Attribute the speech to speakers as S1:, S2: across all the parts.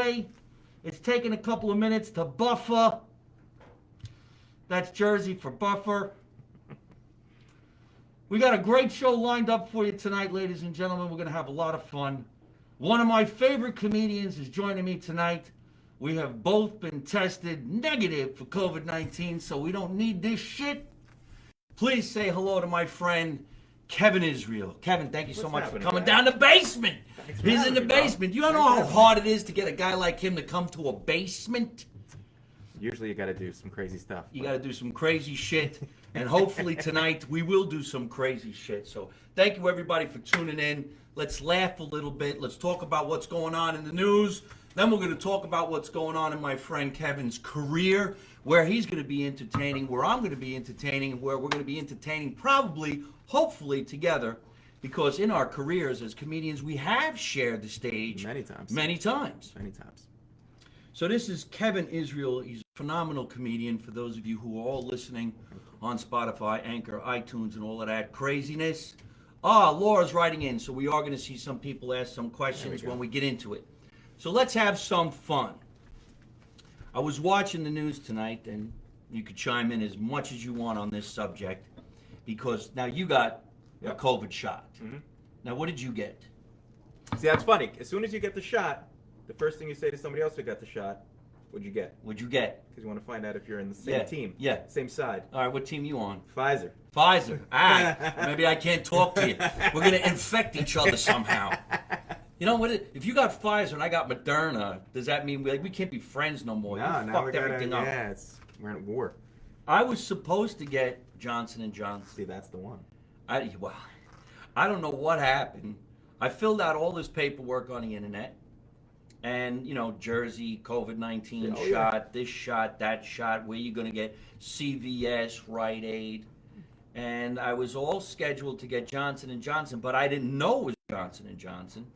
S1: way. It's taken a couple of minutes to buffer. That's Jersey for buffer. We got a great show lined up for you tonight, ladies and gentlemen. We're going to have a lot of fun. One of my favorite comedians is joining me tonight. We have both been tested negative for COVID-19, so we don't need this shit. Please say hello to my friend, Kevin Israel. Kevin, thank you so much for coming down the basement. He's in the basement. You don't know how hard it is to get a guy like him to come to a basement?
S2: Usually you got to do some crazy stuff.
S1: You got to do some crazy shit. And hopefully tonight we will do some crazy shit. So thank you everybody for tuning in. Let's laugh a little bit. Let's talk about what's going on in the news. Then we're going to talk about what's going on in my friend Kevin's career, where he's going to be entertaining, where I'm going to be entertaining, and where we're going to be entertaining probably, hopefully together. Because in our careers as comedians, we have shared the stage
S2: Many times.
S1: Many times.
S2: Many times.
S1: So this is Kevin Israel. He's a phenomenal comedian for those of you who are all listening on Spotify, Anchor, iTunes, and all of that craziness. Laura's writing in, so we are going to see some people ask some questions when we get into it. So let's have some fun. I was watching the news tonight, and you could chime in as much as you want on this subject, because now you got a COVID shot. Mm-hmm. Now, what did you get?
S2: See, that's funny. As soon as you get the shot, the first thing you say to somebody else who got the shot, what'd you get?
S1: What'd you get?
S2: Because you want to find out if you're in the same team.
S1: Yeah.
S2: Same side.
S1: All right, what team you on?
S2: Pfizer.
S1: Pfizer. Maybe I can't talk to you. We're going to infect each other somehow. You know what? If you got Pfizer and I got Moderna, does that mean we can't be friends no more?
S2: No,
S1: you
S2: now
S1: fucked everything up.
S2: Yeah, we're at war.
S1: I was supposed to get Johnson & Johnson.
S2: See, that's the one.
S1: I don't know what happened. I filled out all this paperwork on the internet. And, Jersey, COVID-19 shot, this shot, that shot, where you going to get CVS, Rite Aid. And I was all scheduled to get Johnson & Johnson, but I didn't know it was Johnson & Johnson.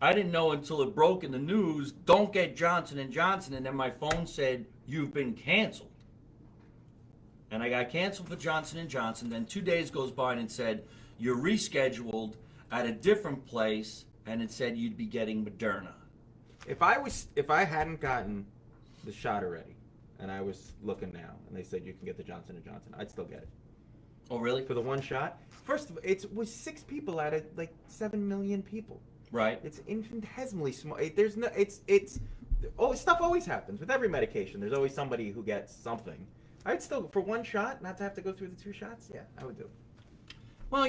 S1: I didn't know until it broke in the news, don't get Johnson & Johnson. And then my phone said, you've been canceled. And I got canceled for Johnson & Johnson. Then 2 days goes by and it said, you're rescheduled at a different place. And it said you'd be getting Moderna.
S2: If I hadn't gotten the shot already, and I was looking now, and they said you can get the Johnson & Johnson, I'd still get it.
S1: Oh, really?
S2: For the one shot? First of all, it was 6 people out of like 7 million people.
S1: Right.
S2: It's infinitesimally small. Stuff always happens with every medication. There's always somebody who gets something. I'd still, for one shot, not to have to go through the 2 shots. Yeah, I would do.
S1: Well,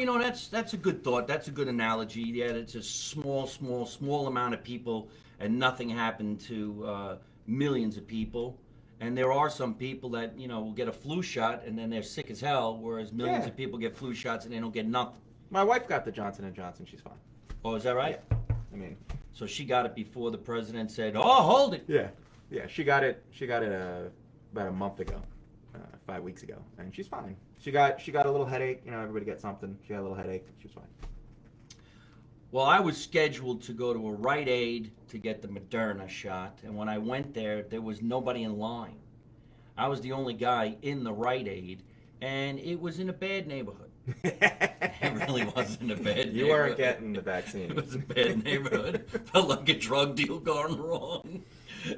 S1: that's a good thought. That's a good analogy. Yeah, it's a small amount of people, and nothing happened to millions of people. And there are some people that, will get a flu shot and then they're sick as hell, whereas millions of people get flu shots and they don't get nothing.
S2: My wife got the Johnson & Johnson. She's fine.
S1: Oh, is that right?
S2: Yeah. I mean,
S1: so she got it before the president said, "Oh, hold it."
S2: Yeah. Yeah, she got it about a month ago, 5 weeks ago, and she's fine. She got a little headache. Everybody gets something. She got a little headache. She was fine.
S1: Well, I was scheduled to go to a Rite Aid to get the Moderna shot, and when I went there was nobody in line. I was the only guy in the Rite Aid, and it was in a bad neighborhood. It really wasn't a bad neighborhood.
S2: You weren't getting the vaccine.
S1: It was a bad neighborhood. Felt like a drug deal gone wrong.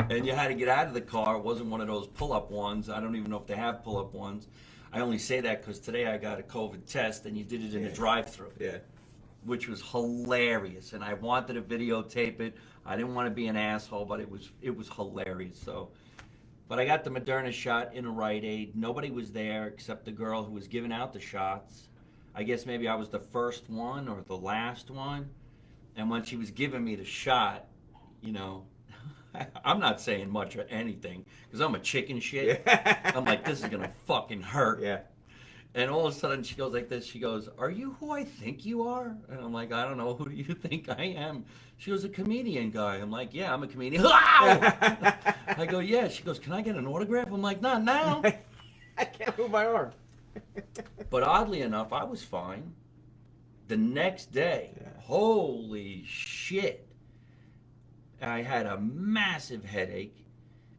S1: And you had to get out of the car. It wasn't one of those pull-up ones. I don't even know if they have pull-up ones. I only say that because today I got a COVID test, and you did it in a drive-thru.
S2: Yeah.
S1: Which was hilarious, and I wanted to videotape it. I didn't want to be an asshole, but it was hilarious. So, but I got the Moderna shot in a Rite Aid. Nobody was there except the girl who was giving out the shots. I guess maybe I was the first one or the last one. And when she was giving me the shot, I'm not saying much or anything because I'm a chicken shit.
S2: Yeah.
S1: I'm like, this is gonna fucking hurt.
S2: Yeah.
S1: And all of a sudden she goes like this. She goes, "Are you who I think you are?" And I'm like, "I don't know. Who do you think I am?" She goes, "A comedian guy." I'm like, "Yeah, I'm a comedian." I go, "Yeah." She goes, "Can I get an autograph?" I'm like, "Not now."
S2: I can't move my arm.
S1: But oddly enough, I was fine. The next day, holy shit, I had a massive headache.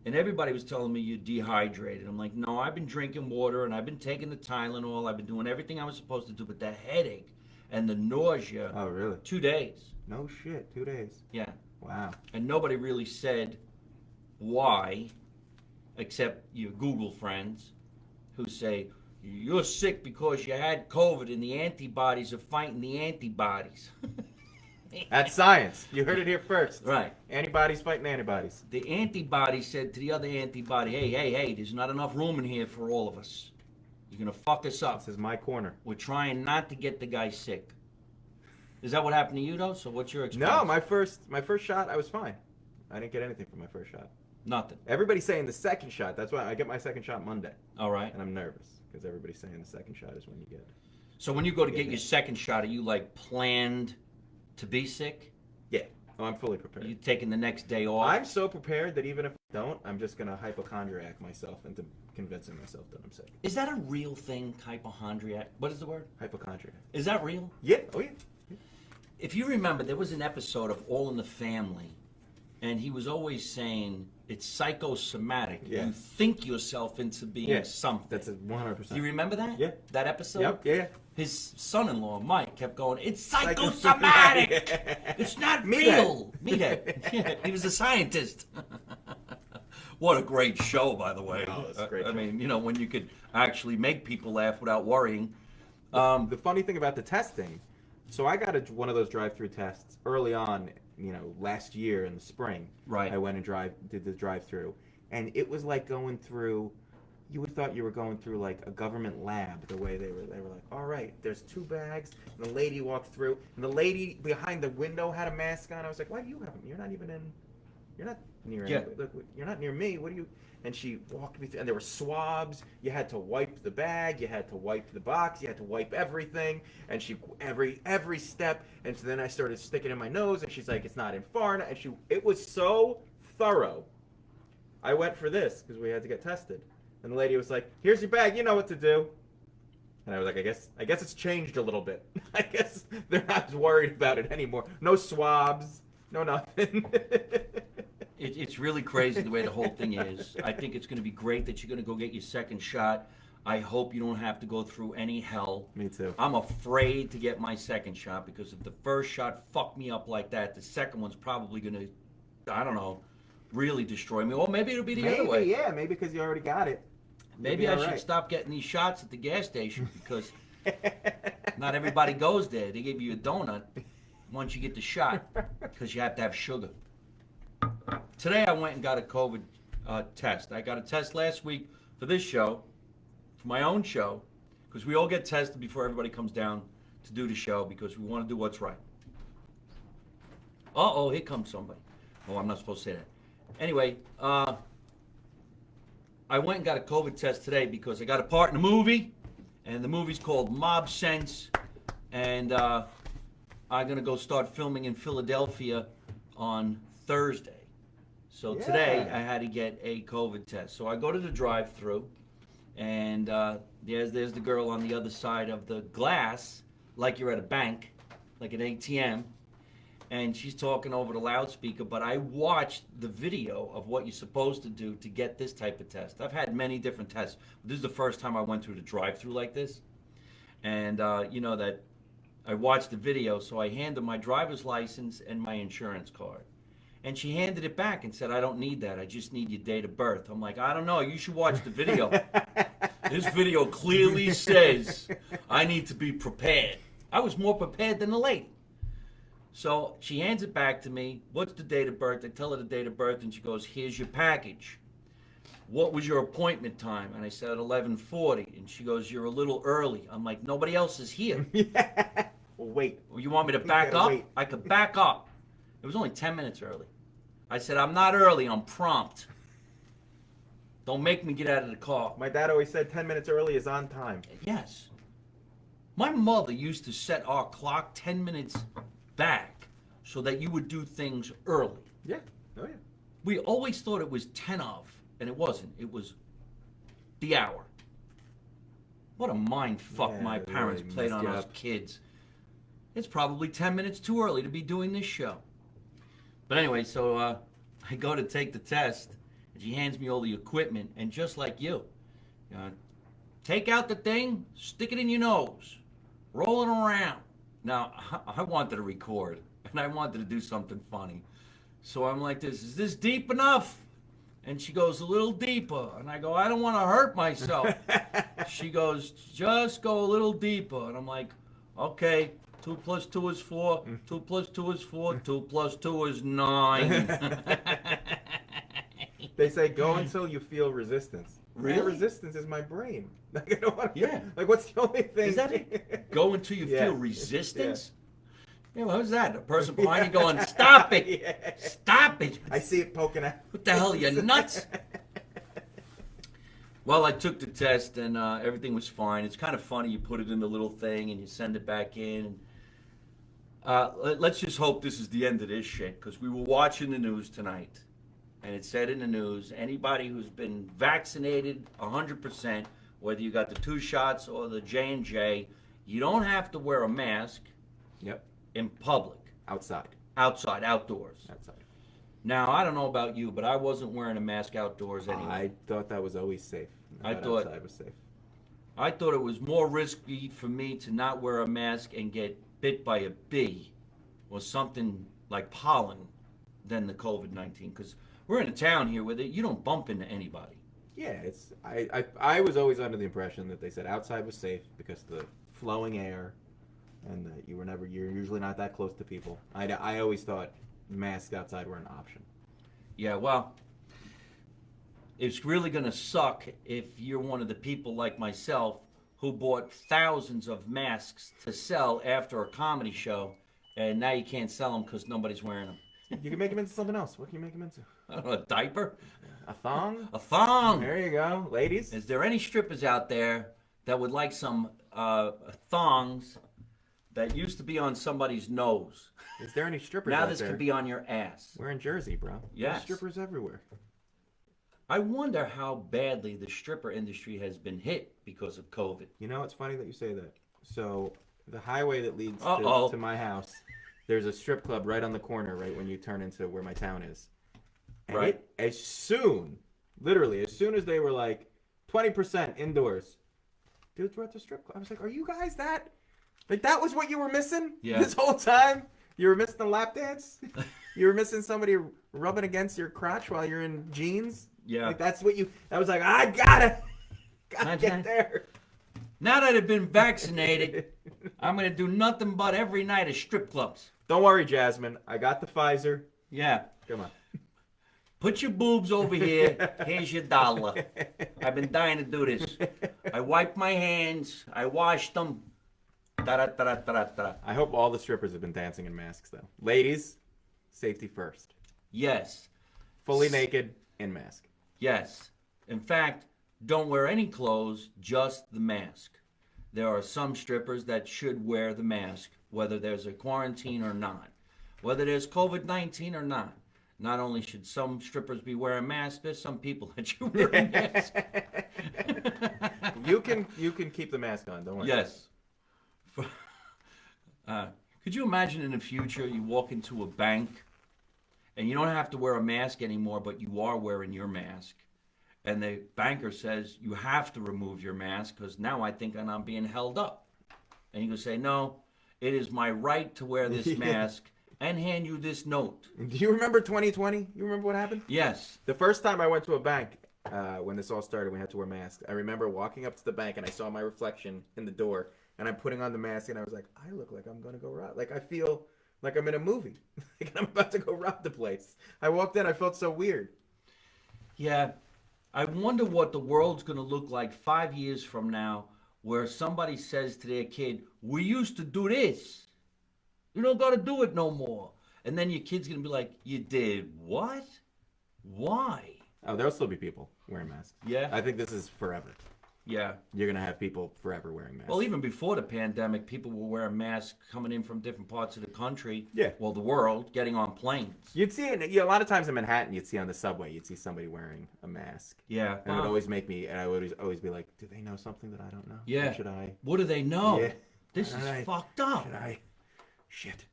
S1: And everybody was telling me you're dehydrated. I'm like, no, I've been drinking water and I've been taking the Tylenol. I've been doing everything I was supposed to do. But the headache and the nausea.
S2: Oh, really?
S1: 2 days.
S2: No shit, 2 days.
S1: Yeah.
S2: Wow.
S1: And nobody really said why, except your Google friends who say, you're sick because you had COVID and the antibodies are fighting the antibodies.
S2: That's science. You heard it here first.
S1: Right.
S2: Antibodies fighting antibodies.
S1: The antibody said to the other antibody, hey, there's not enough room in here for all of us. You're going to fuck us up.
S2: This is my corner.
S1: We're trying not to get the guy sick. Is that what happened to you, though? So what's your experience?
S2: No, my first shot, I was fine. I didn't get anything from my first shot.
S1: Nothing.
S2: Everybody's saying the second shot. That's why I get my second shot Monday.
S1: All right.
S2: And I'm nervous because everybody's saying the second shot is when you get it.
S1: So when you go to get your second shot, are you like planned to be sick?
S2: Yeah. Oh, I'm fully prepared.
S1: Are you taking the next day off?
S2: I'm so prepared that even if I don't, I'm just going to hypochondriac myself into convincing myself that I'm sick.
S1: Is that a real thing, hypochondriac? What is the word?
S2: Hypochondriac.
S1: Is that real?
S2: Yeah. Oh, yeah.
S1: If you remember, there was an episode of All in the Family, and he was always saying it's psychosomatic.
S2: Yeah.
S1: You think yourself into being something.
S2: That's a 100%.
S1: Do you remember that?
S2: Yeah.
S1: That episode?
S2: Yep. Yeah.
S1: His son-in-law, Mike, kept going, it's psychosomatic! It's not real! Meathead. He was a scientist. What a great show, by the way.
S2: Oh, it's a great
S1: I
S2: show.
S1: mean, when you could actually make people laugh without worrying.
S2: The funny thing about the testing, so I got one of those drive-through tests early on, last year in the spring.
S1: Right.
S2: I went and did the drive-through, and it was like going through. You would thought you were going through like a government lab. The way they were like, all right, there's 2 bags, and the lady walked through, and the lady behind the window had a mask on. I was like, why do you have them? You're not even in. You're not near.
S1: Yeah.
S2: Look, you're not near me. What do you? And she walked me through, and there were swabs. You had to wipe the bag. You had to wipe the box. You had to wipe everything. And she every step. And so then I started sticking in my nose, and she's like, "It's not in far enough." And it was so thorough. I went for this because we had to get tested, and the lady was like, "Here's your bag. You know what to do." And I was like, I guess it's changed a little bit. I guess they're not as worried about it anymore. No swabs. No nothing.
S1: It's really crazy the way the whole thing is. I think it's going to be great that you're going to go get your second shot. I hope you don't have to go through any hell.
S2: Me too.
S1: I'm afraid to get my second shot because if the first shot fucked me up like that, the second one's probably going to, I don't know, really destroy me. Or maybe it'll be the other way.
S2: Yeah, maybe because you already got it.
S1: Maybe I should stop getting these shots at the gas station because not everybody goes there. They give you a donut once you get the shot because you have to have sugar. Today I went and got a COVID test. I got a test last week for this show, for my own show, because we all get tested before everybody comes down to do the show because we want to do what's right. Uh-oh, here comes somebody. Oh, I'm not supposed to say that. Anyway, I went and got a COVID test today because I got a part in a movie, and the movie's called Mob Sense, and I'm going to go start filming in Philadelphia on Thursday. So today I had to get a COVID test. So I go to the drive-thru, and there's the girl on the other side of the glass, like you're at a bank, like an ATM, and she's talking over the loudspeaker. But I watched the video of what you're supposed to do to get this type of test. I've had many different tests. But this is the first time I went through the drive-thru like this, and that I watched the video. So I handed my driver's license and my insurance card. And she handed it back and said, I don't need that. I just need your date of birth. I'm like, I don't know. You should watch the video. This video clearly says I need to be prepared. I was more prepared than the lady. So she hands it back to me. What's the date of birth? I tell her the date of birth, and she goes, here's your package. What was your appointment time? And I said 11:40. And she goes, you're a little early. I'm like, nobody else is here.
S2: Well, wait.
S1: Well, you want me to back
S2: gotta
S1: up?
S2: wait.
S1: I could back up. It was only 10 minutes early. I said, I'm not early, I'm prompt. Don't make me get out of the car.
S2: My dad always said 10 minutes early is on time.
S1: Yes. My mother used to set our clock 10 minutes back so that you would do things early.
S2: Yeah. Oh, yeah.
S1: We always thought it was 10 of, and it wasn't. It was the hour. What a mind fuck
S2: Yeah,
S1: my
S2: they
S1: parents
S2: really
S1: played
S2: messed
S1: on
S2: you
S1: us
S2: up.
S1: kids. It's probably 10 minutes too early to be doing this show. But anyway, so I go to take the test, and she hands me all the equipment, and just like you, take out the thing, stick it in your nose, roll it around. Now, I wanted to record, and I wanted to do something funny. So I'm like this, is this deep enough? And she goes, a little deeper. And I go, I don't want to hurt myself. She goes, just go a little deeper. And I'm like, okay, 2 plus 2 is 4. 2 plus 2 is 4. 2 plus 2 is 9.
S2: They say go until you feel resistance.
S1: Really?
S2: My resistance is my brain. Like, I don't want to,
S1: Yeah.
S2: Like, what's the only thing?
S1: Is that it? Go until you
S2: Yeah.
S1: feel resistance? Yeah, well, who's that? A person behind you going, stop it!
S2: Yeah.
S1: Stop it!
S2: I see it poking out.
S1: What the hell, you nuts? Well, I took the test and everything was fine. It's kind of funny. You put it in the little thing and you send it back in. Let's just hope this is the end of this shit, because we were watching the news tonight, and it said in the news, anybody who's been vaccinated 100%, whether you got the 2 shots or the J&J, you don't have to wear a mask
S2: Yep.
S1: in public,
S2: Outside.
S1: outside, outdoors.
S2: Outside.
S1: Now, I don't know about you, but I wasn't wearing a mask outdoors anyway.
S2: I thought that was always safe.
S1: I thought-
S2: outside was safe.
S1: I thought it was more risky for me to not wear a mask and get bit by a bee or something like pollen than the COVID-19, because we're in a town here where you don't bump into anybody.
S2: Yeah, it's. I was always under the impression that they said outside was safe because the flowing air, and that you're usually not that close to people. I always thought masks outside were an option.
S1: Yeah, well, it's really going to suck if you're one of the people like myself who bought thousands of masks to sell after a comedy show, and now you can't sell them because nobody's wearing them.
S2: You can make them into something else. What can you make them into?
S1: I don't know, a diaper?
S2: A thong?
S1: A thong!
S2: There you go, ladies.
S1: Is there any strippers out there that would like some thongs that used to be on somebody's nose?
S2: Is there any strippers
S1: Now
S2: out
S1: this
S2: there?
S1: could be on your ass.
S2: We're in Jersey, bro.
S1: Yes.
S2: There's strippers everywhere.
S1: I wonder how badly the stripper industry has been hit because of COVID.
S2: You know, it's funny that you say that. So the highway that leads
S1: Uh-oh.
S2: to my house, there's a strip club right on the corner, right when you turn into where my town is. And
S1: Right.
S2: literally, as soon as they were like 20% indoors, dudes were at the strip club. I was like, are you guys that? Like, that was what you were missing
S1: Yeah.
S2: this whole time? You were missing the lap dance? You were missing somebody rubbing against your crotch while you're in jeans?
S1: Yeah.
S2: Like, that's what you... I was like, I gotta
S1: Okay.
S2: get there.
S1: Now that I've been vaccinated, I'm going to do nothing but every night at strip clubs.
S2: Don't worry, Jasmine. I got the Pfizer.
S1: Yeah.
S2: Come on.
S1: Put your boobs over here. Here's your dollar. I've been dying to do this. I wiped my hands. I washed them. Da-da-da-da-da-da.
S2: I hope all the strippers have been dancing in masks, though. Ladies, safety first.
S1: Yes.
S2: Fully naked, in mask.
S1: Yes. In fact, don't wear any clothes, just the mask. There are some strippers that should wear the mask, whether there's a quarantine or not. Whether there's COVID-19 or not. Not only should some strippers be wearing masks, there's some people that should wear a mask.
S2: You can keep the mask on, don't worry.
S1: Yes. Could you imagine in the future you walk into a bank and you don't have to wear a mask anymore, but you are wearing your mask? And the banker says, you have to remove your mask because now I think I'm being held up. And you can say, no, it is my right to wear this mask and hand you this note.
S2: Do you remember 2020? You remember what happened?
S1: Yes.
S2: The first time I went to a bank, when this all started, we had to wear masks. I remember walking up to the bank and I saw my reflection in the door, and I'm putting on the mask, and I was like, I look like I'm gonna go rob. Like, I feel like I'm in a movie. Like I'm about to go rob the place. I walked in, I felt so weird.
S1: Yeah. I wonder what the world's going to look like 5 years from now, where somebody says to their kid, we used to do this. You don't got to do it no more. And then your kid's going to be like, you did what? Why?
S2: Oh, there'll still be people wearing masks.
S1: Yeah.
S2: I think this is forever.
S1: Yeah.
S2: You're gonna have people forever wearing masks.
S1: Well, even before the pandemic, people were wearing masks coming in from different parts of the country.
S2: Yeah.
S1: Well, the world, getting on planes.
S2: You'd see it. A lot of times in Manhattan, you'd see on the subway, you'd see somebody wearing a mask.
S1: Yeah.
S2: And it would always make me, and I would always be like, do they know something that I don't know?
S1: Yeah.
S2: Or should I?
S1: What do they know?
S2: Yeah.
S1: This
S2: All
S1: is
S2: right.
S1: fucked up.
S2: Should I? Shit.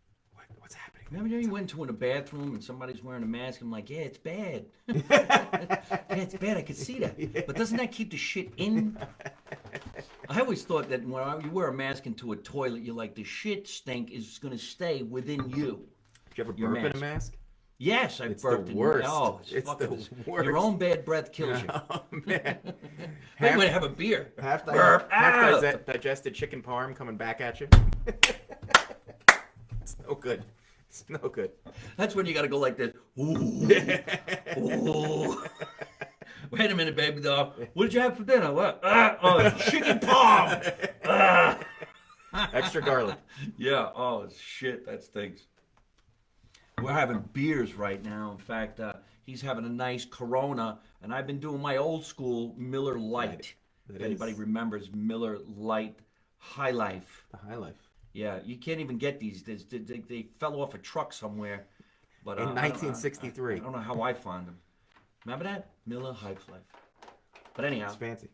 S2: What's happening?
S1: Remember you went to in a bathroom and somebody's wearing a mask? I'm like, yeah, it's bad. Yeah, it's bad. I could see that. But doesn't that keep the shit in? I always thought that when you wear a mask into a toilet, you're like, the shit stink is going to stay within you.
S2: Did you ever
S1: Your
S2: burp in a
S1: mask.
S2: mask?
S1: Yes, I
S2: It's
S1: burped
S2: the
S1: in
S2: worst.
S1: Oh,
S2: It's
S1: fucking
S2: the
S1: dis-
S2: worst.
S1: Your own bad breath kills you.
S2: Oh man.
S1: They might have a beer.
S2: half,
S1: Burp.
S2: half
S1: Ah!
S2: digested chicken parm coming back at you. It's no good. It's no good.
S1: That's when you got to go like this. Ooh. Ooh. Wait a minute, baby doll. What did you have for dinner? What? Oh, it's chicken parm. Ah.
S2: Extra garlic.
S1: Yeah. Oh shit, that stinks. We're having beers right now. In fact, he's having a nice Corona, and I've been doing my old school Miller Lite.
S2: That
S1: If anybody
S2: is
S1: remembers Miller Lite High Life.
S2: the high life.
S1: Yeah, you can't even get these. They fell off a truck somewhere. But
S2: In
S1: I don't-
S2: 1963.
S1: I don't know how I found them. Remember that? Miller High Life. But anyhow,
S2: It's fancy.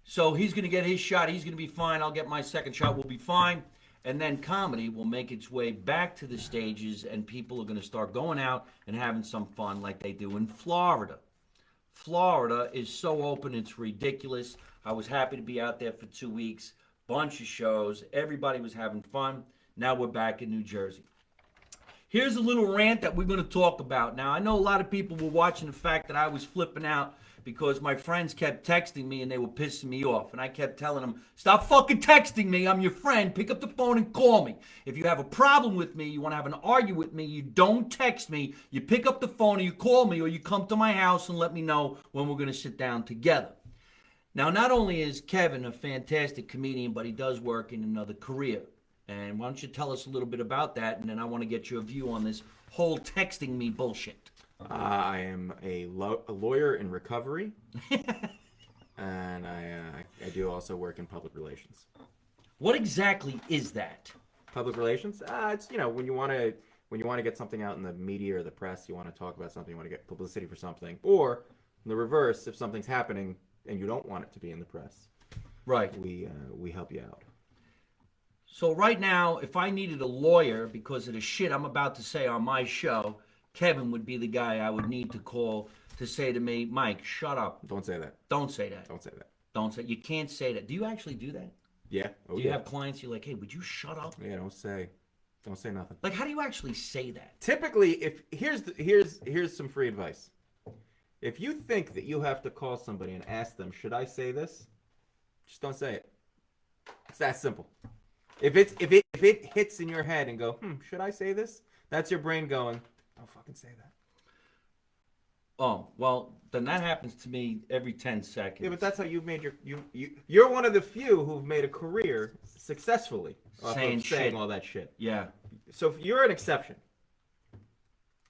S1: so he's going to get his shot. He's going to be fine. I'll get my second shot. We'll be fine. And then comedy will make its way back to the stages, and people are going to start going out and having some fun like they do in Florida. Florida is so open, it's ridiculous. I was happy to be out there for 2 weeks. Bunch of shows. Everybody was having fun. Now we're back in New Jersey. Here's a little rant that we're going to talk about. Now, I know a lot of people were watching the fact that I was flipping out because my friends kept texting me and they were pissing me off. And I kept telling them, stop fucking texting me. I'm your friend. Pick up the phone and call me. If you have a problem with me, you want to have an argument with me, you don't text me. You pick up the phone and you call me, or you come to my house and let me know when we're going to sit down together. Now, not only is Kevin a fantastic comedian, but he does work in another career. And why don't you tell us a little bit about that, and then I want to get your view on this whole texting me bullshit.
S2: I am a lawyer in recovery, and I do also work in public relations.
S1: What exactly is that?
S2: Public relations? It's when you want to get something out in the media or the press, you want to talk about something, you want to get publicity for something, or the reverse, if something's happening and you don't want it to be in the press,
S1: Right.
S2: we help you out.
S1: So right now, if I needed a lawyer because of the shit I'm about to say on my show, Kevin would be the guy I would need to call to say to me, Mike, shut up.
S2: Don't say that.
S1: Don't say that.
S2: Don't say that.
S1: Don't say. You can't say that. Do you actually do that?
S2: Yeah. Oh,
S1: Do you
S2: yeah.
S1: have clients you're like, hey, would you shut up?
S2: Yeah. Don't say nothing.
S1: Like, how do you actually say that?
S2: Typically, if here's some free advice. If you think that you have to call somebody and ask them, should I say this? Just don't say it. It's that simple. If it hits in your head and go, should I say this? That's your brain going, don't fucking say that.
S1: Oh, well, then that happens to me every 10 seconds.
S2: Yeah, but that's how you've made you're one of the few who've made a career successfully off
S1: Saying
S2: of saying
S1: shit.
S2: all that shit.
S1: Yeah,
S2: So you're an exception.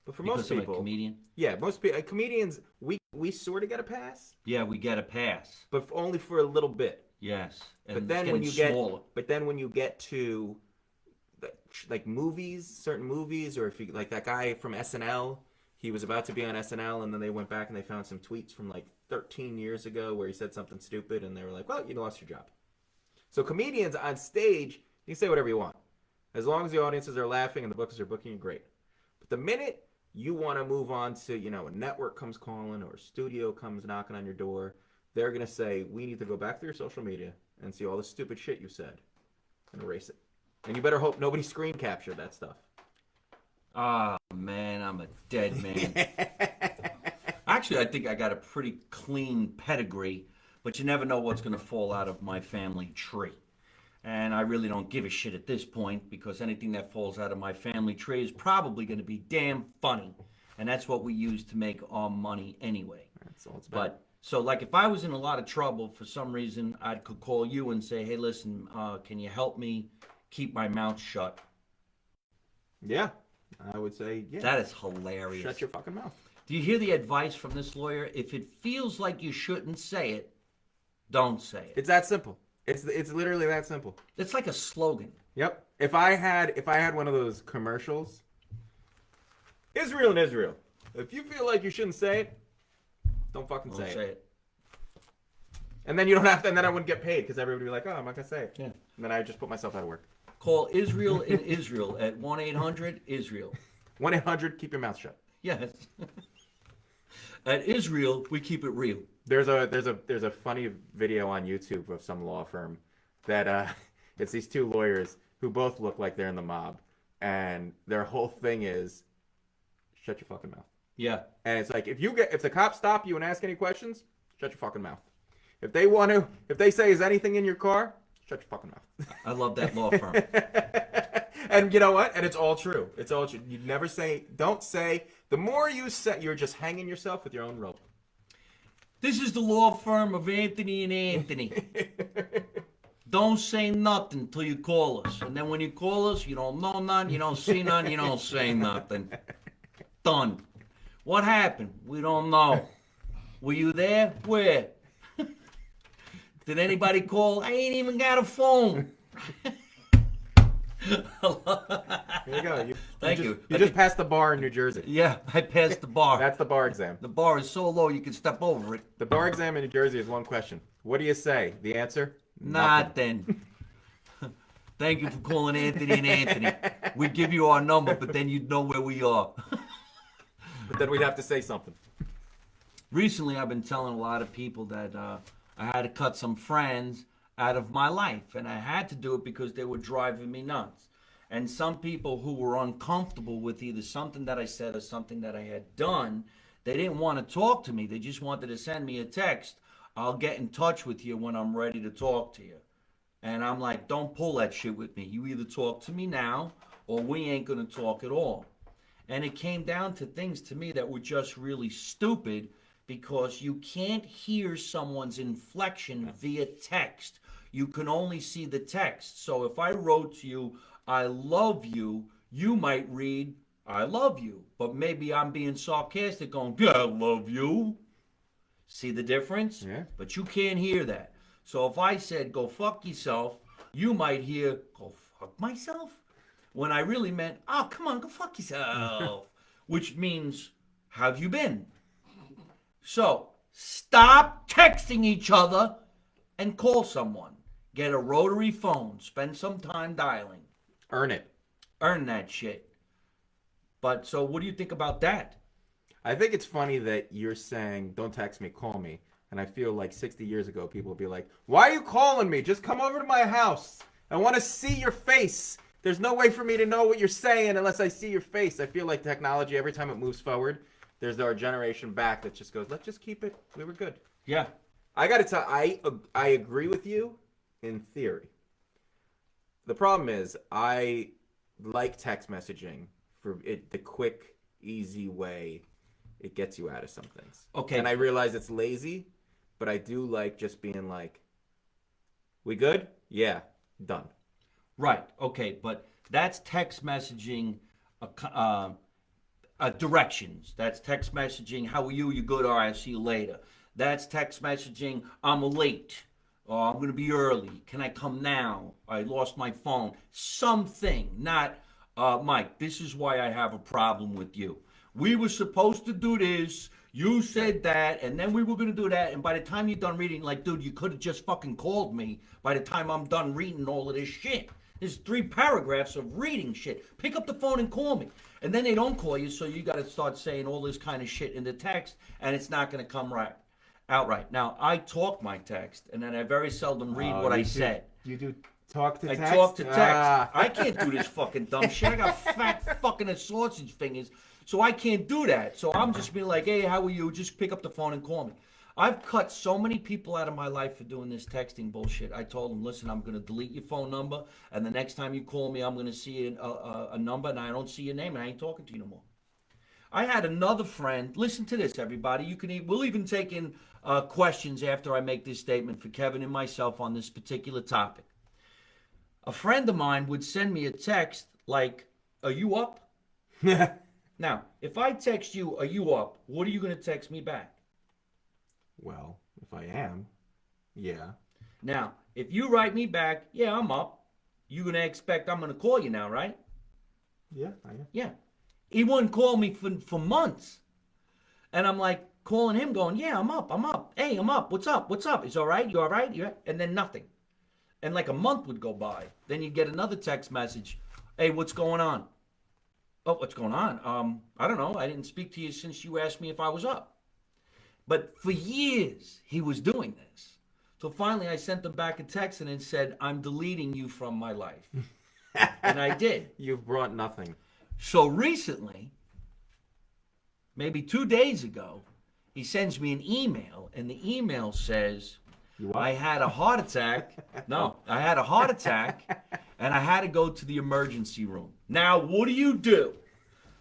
S2: But for
S1: because
S2: most
S1: I'm
S2: people,
S1: a comedian.
S2: yeah, most people, comedians, we sort of get a pass,
S1: Yeah, we get a pass.
S2: but only for a little bit.
S1: Yes. And
S2: But then
S1: it's
S2: when
S1: getting
S2: you get,
S1: smaller.
S2: but then when you get to, like movies, certain movies, or if you like that guy from SNL, he was about to be on SNL, and then they went back and they found some tweets from like 13 years ago where he said something stupid, and they were like, "Well, you lost your job." So comedians on stage, you can say whatever you want, as long as the audiences are laughing and the bookers are booking you, great. But the minute you want to move on to, a network comes calling or a studio comes knocking on your door, they're going to say, we need to go back through your social media and see all the stupid shit you said and erase it. And you better hope nobody screen captured that stuff.
S1: Ah, man, I'm a dead man. Actually, I think I got a pretty clean pedigree, but you never know what's going to fall out of my family tree. And I really don't give a shit at this point, because anything that falls out of my family tree is probably going to be damn funny. And that's what we use to make our money anyway.
S2: That's all it's about.
S1: But so, like, if I was in a lot of trouble for some reason, I could call you and say, hey, listen, can you help me keep my mouth shut?
S2: Yeah, I would say, yeah.
S1: That is hilarious.
S2: Shut your fucking mouth.
S1: Do you hear the advice from this lawyer? If it feels like you shouldn't say it, don't say it.
S2: It's that simple. It's literally that simple.
S1: It's like a slogan.
S2: Yep. If I had one of those commercials, Israel and Israel. If you feel like you shouldn't say it, don't fucking
S1: Don't say it.
S2: And then you don't have to. And then I wouldn't get paid because everybody would be like, "Oh, I'm not gonna say it."
S1: Yeah.
S2: And then I just put myself out of work.
S1: Call Israel in Israel at 1-800-ISRAEL.
S2: 1-800 keep your mouth shut.
S1: Yes. At Israel, we keep it real.
S2: There's a funny video on YouTube of some law firm that it's these two lawyers who both look like they're in the mob, and their whole thing is, shut your fucking mouth.
S1: Yeah.
S2: And it's like, if the cops stop you and ask any questions, shut your fucking mouth. If they say, is anything in your car, shut your fucking mouth.
S1: I love that law firm.
S2: And you know what? And it's all true. It's all true. You never say, don't say. The more you say, you're just hanging yourself with your own rope.
S1: This is the law firm of Anthony and Anthony. Don't say nothing till you call us. And then when you call us, you don't know none, you don't see none, you don't say nothing. Done. What happened? We don't know. Were you there? Where? Did anybody call? I ain't even got a phone.
S2: There you go.
S1: Thank you.
S2: You just passed the bar in New Jersey.
S1: Yeah, I passed the bar.
S2: That's the bar exam.
S1: The bar is so low you can step over it.
S2: The bar exam in New Jersey is one question. What do you say? The answer?
S1: Nothing. Thank you for calling Anthony and Anthony. We give you our number, but then you'd know where we are.
S2: But then we'd have to say something.
S1: Recently, I've been telling a lot of people that I had to cut some friends out of my life, and I had to do it because they were driving me nuts. And some people who were uncomfortable with either something that I said or something that I had done, they didn't want to talk to me. They just wanted to send me a text. I'll get in touch with you when I'm ready to talk to you. And I'm like, don't pull that shit with me. You either talk to me now or we ain't going to talk at all. And it came down to things to me that were just really stupid because you can't hear someone's inflection via text. You can only see the text. So if I wrote to you, I love you, you might read, I love you. But maybe I'm being sarcastic going, yeah, I love you. See the difference?
S2: Yeah.
S1: But you can't hear that. So if I said, go fuck yourself, you might hear, go fuck myself? When I really meant, oh, come on, go fuck yourself. Which means, how have you been? So, stop texting each other and call someone. Get a rotary phone. Spend some time dialing.
S2: Earn it.
S1: Earn that shit. But, so what do you think about that?
S2: I think it's funny that you're saying, don't text me, call me. And I feel like 60 years ago, people would be like, why are you calling me? Just come over to my house. I want to see your face. There's no way for me to know what you're saying unless I see your face. I feel like technology, every time it moves forward, there's our generation back that just goes, let's just keep it. We were good.
S1: Yeah.
S2: I got to tell, I agree with you in theory. The problem is I like text messaging for it, the quick, easy way it gets you out of some things.
S1: Okay.
S2: And I realize it's lazy, but I do like just being like, we good? Yeah, done.
S1: Right. Okay. But that's text messaging directions. That's text messaging, how are you? You good? All right, I'll see you later. That's text messaging, I'm late. Oh, I'm going to be early. Can I come now? I lost my phone. Something, not, Mike, this is why I have a problem with you. We were supposed to do this. You said that, and then we were going to do that. And by the time you're done reading, like, dude, you could have just fucking called me by the time I'm done reading all of this shit. There's 3 paragraphs of reading shit. Pick up the phone and call me. And then they don't call you, so you got to start saying all this kind of shit in the text, and it's not going to come right outright. Now, I talk my text, and then I very seldom read what I said.
S2: You do talk to text?
S1: I talk to text. I can't do this fucking dumb shit. I got fat fucking sausage fingers, so I can't do that. So I'm just being like, hey, how are you? Just pick up the phone and call me. I've cut so many people out of my life for doing this texting bullshit. I told them, listen, I'm going to delete your phone number, and the next time you call me, I'm going to see a number, and I don't see your name, and I ain't talking to you no more. I had another friend. Listen to this, everybody. We'll even take in questions after I make this statement for Kevin and myself on this particular topic. A friend of mine would send me a text like, are you up? Now, if I text you, are you up? What are you going to text me back?
S2: Well, if I am, yeah.
S1: Now, if you write me back, yeah, I'm up, you're going to expect I'm going to call you now, right?
S2: Yeah, I am.
S1: Yeah. He wouldn't call me for months. And I'm like calling him going, yeah, I'm up. Hey, I'm up. What's up? It's all right? You all right? Yeah. And then nothing. And like a month would go by. Then you'd get another text message. Hey, what's going on? Oh, what's going on? I don't know. I didn't speak to you since you asked me if I was up. But for years, he was doing this. So finally, I sent him back a text and said, I'm deleting you from my life. And I did.
S2: You've brought nothing.
S1: So recently, maybe 2 days ago, he sends me an email, and the email says, I had a heart attack. No, I had a heart attack, and I had to go to the emergency room. Now, what do you do?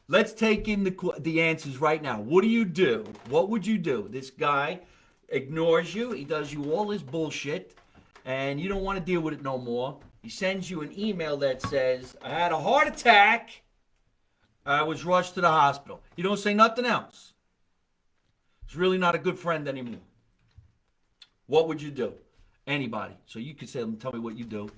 S1: Let's take in the answers right now. What do you do? What would you do? This guy ignores you. He does you all this bullshit, and you don't want to deal with it no more. He sends you an email that says, I had a heart attack. I was rushed to the hospital. You don't say nothing else. He's really not a good friend anymore. What would you do? Anybody. So you could say, tell me what you do.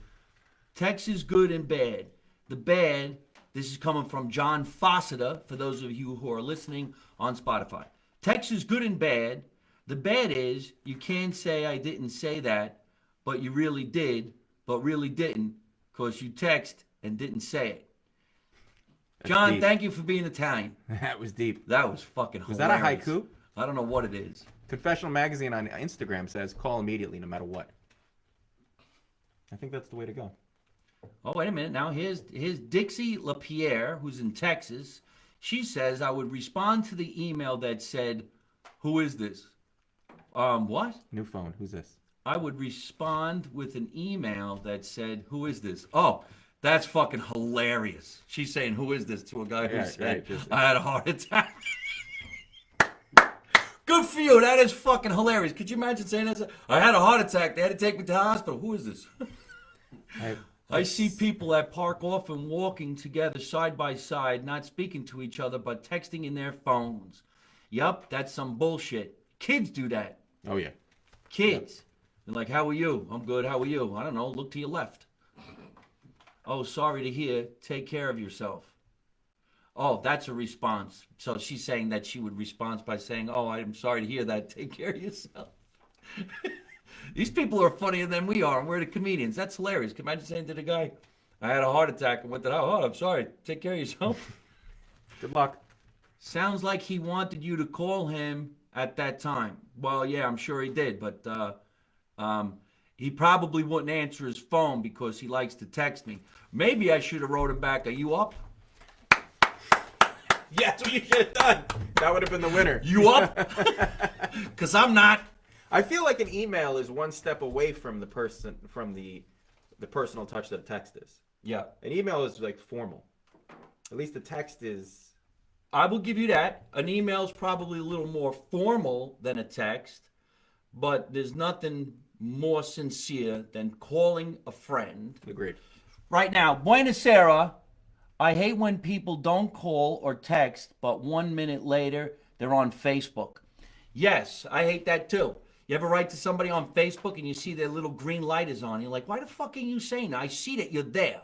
S1: Text is good and bad. The bad, this is coming from John Fossiter, for those of you who are listening on Spotify. Text is good and bad. The bad is you can't say I didn't say that, but you really did, but really didn't, because you text and didn't say it.
S2: That's
S1: John,
S2: deep.
S1: thank you for being Italian.
S2: That was deep.
S1: That was fucking hilarious.
S2: Was that a haiku?
S1: I don't know what it is.
S2: Confessional Magazine on Instagram says, call immediately no matter what. I think that's the way to go.
S1: Oh, wait a minute. Now, here's Dixie LaPierre, who's in Texas. She says, I would respond to the email that said, who is this? What?
S2: New phone. Who's this?
S1: I would respond with an email that said, who is this? Oh, that's fucking hilarious. She's saying, who is this, to a guy who said, I had a heart attack. Good for you. That is fucking hilarious. Could you imagine saying that? I had a heart attack. They had to take me to the hospital. Who is this? I see people at park often walking together side by side, not speaking to each other, but texting in their phones. Yup, that's some bullshit. Kids do that.
S2: Oh, yeah.
S1: Kids. They're like, how are you? I'm good. How are you? I don't know. Look to your left. Oh, sorry to hear. Take care of yourself. Oh, that's a response. So she's saying that she would respond by saying, oh, I'm sorry to hear that. Take care of yourself. These people are funnier than we are, and we're the comedians. That's hilarious. Can you imagine saying to the guy, I had a heart attack and went to, oh, I'm sorry. Take care of yourself.
S2: Good luck.
S1: Sounds like he wanted you to call him at that time. Well, yeah, I'm sure he did, but he probably wouldn't answer his phone because he likes to text me. Maybe I should have wrote him back, are you up?
S2: Yeah, that's what you should have done. That would have been the winner.
S1: You up? Because I'm not.
S2: I feel like an email is one step away from the personal touch that a text is.
S1: Yeah.
S2: An email is like formal. At least the text is.
S1: I will give you that. An email is probably a little more formal than a text, but there's nothing more sincere than calling a friend.
S2: Agreed.
S1: Right now, Buenasera. I hate when people don't call or text, but 1 minute later, they're on Facebook. Yes, I hate that too. You ever write to somebody on Facebook and you see their little green light is on? You're like, why the fuck are you saying that? I see that you're there.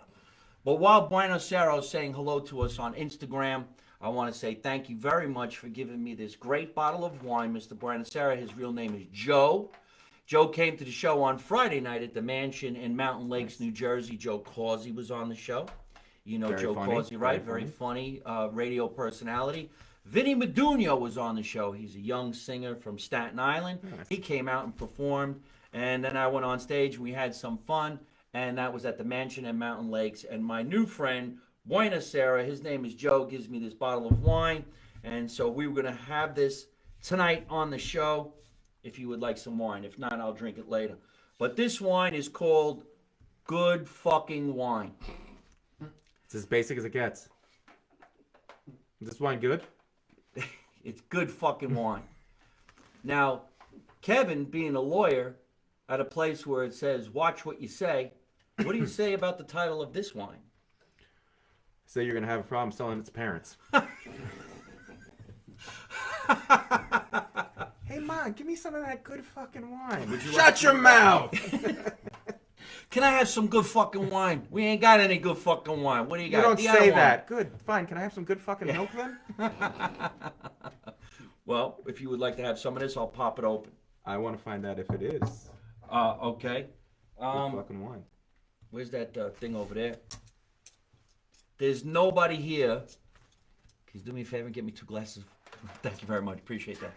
S1: But while Buenasera is saying hello to us on Instagram, I want to say thank you very much for giving me this great bottle of wine, Mr. Buenasera. His real name is Joe. Joe came to the show on Friday night at the mansion in Mountain Lakes, New Jersey. Joe Causey was on the show. You know
S2: Very
S1: Joe
S2: funny.
S1: Causey, right? Very funny radio personality. Vinny Medugno was on the show. He's a young singer from Staten Island.
S2: Nice.
S1: He came out and performed, and then I went on stage and we had some fun, and that was at the mansion in Mountain Lakes. And my new friend, Buenasera, his name is Joe, gives me this bottle of wine, and so we were going to have this tonight on the show if you would like some wine. If not, I'll drink it later. But this wine is called Good Fucking Wine.
S2: It's as basic as it gets. Is this wine good?
S1: It's good fucking wine. Now, Kevin, being a lawyer at a place where it says, watch what you say, what do you say about the title of this wine?
S2: Say you're going to have a problem selling it to parents. Hey, Mom, give me some of that good fucking wine. Shut your mouth!
S1: Can I have some good fucking wine? We ain't got any good fucking wine. What do you got?
S2: You don't
S1: The
S2: say
S1: other
S2: that. Good, fine. Can I have some good fucking milk then?
S1: Well, if you would like to have some of this, I'll pop it open.
S2: I want to find out if it is
S1: Okay.
S2: good fucking wine.
S1: Where's that thing over there? There's nobody here. Can you do me a favor and get me 2 glasses? Thank you very much. Appreciate that.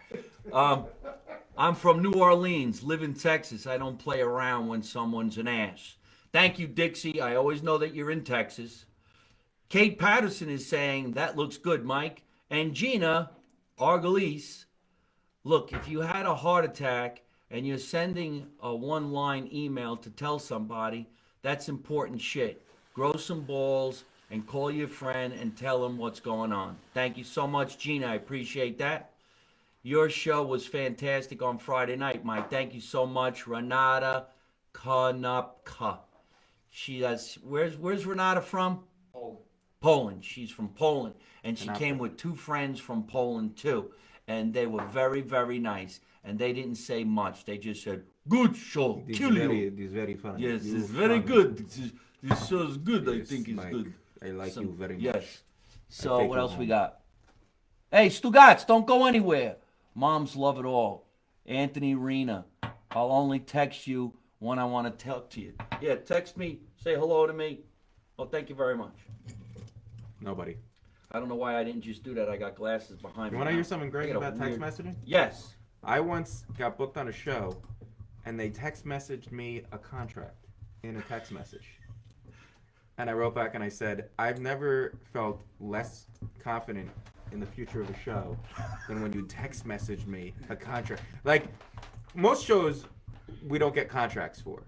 S1: I'm from New Orleans, live in Texas. I don't play around when someone's an ass. Thank you, Dixie. I always know that you're in Texas. Kate Patterson is saying, that looks good, Mike. And Gina Argalise, look, if you had a heart attack and you're sending a one-line email to tell somebody, that's important shit. Grow some balls and call your friend and tell them what's going on. Thank you so much, Gina. I appreciate that. Your show was fantastic on Friday night, Mike. Thank you so much, Renata Konopka. She has, where's Renata from? Poland. She's from Poland, and she came with two friends from Poland too, and they were very, very nice. And they didn't say much. They just said, "Good show, kill you."
S3: This is very funny.
S1: Yes,
S3: You
S1: it's very
S3: funny.
S1: good. This show is good. I
S3: Yes,
S1: think it's
S3: Mike,
S1: good.
S3: I like
S1: So,
S3: you very much.
S1: yes. So
S3: take
S1: what
S3: you
S1: else we
S3: home.
S1: got? Hey, Stugats, don't go anywhere. Moms love it all. Anthony Rena, I'll only text you when I want to talk to you. Yeah, text me. Say hello to me. Oh, thank you very much.
S3: Nobody.
S1: I don't know why I didn't just do that. I got glasses behind
S3: You
S1: me.
S3: want to
S1: now.
S3: hear something great
S1: I got a
S3: about text
S1: weird-
S3: messaging?
S1: Yes.
S3: I once got booked on a show, and they text messaged me a contract in a text message. And I wrote back and I said, I've never felt less confident in the future of a show than when you text messaged me a contract. Like, most shows we don't get contracts for,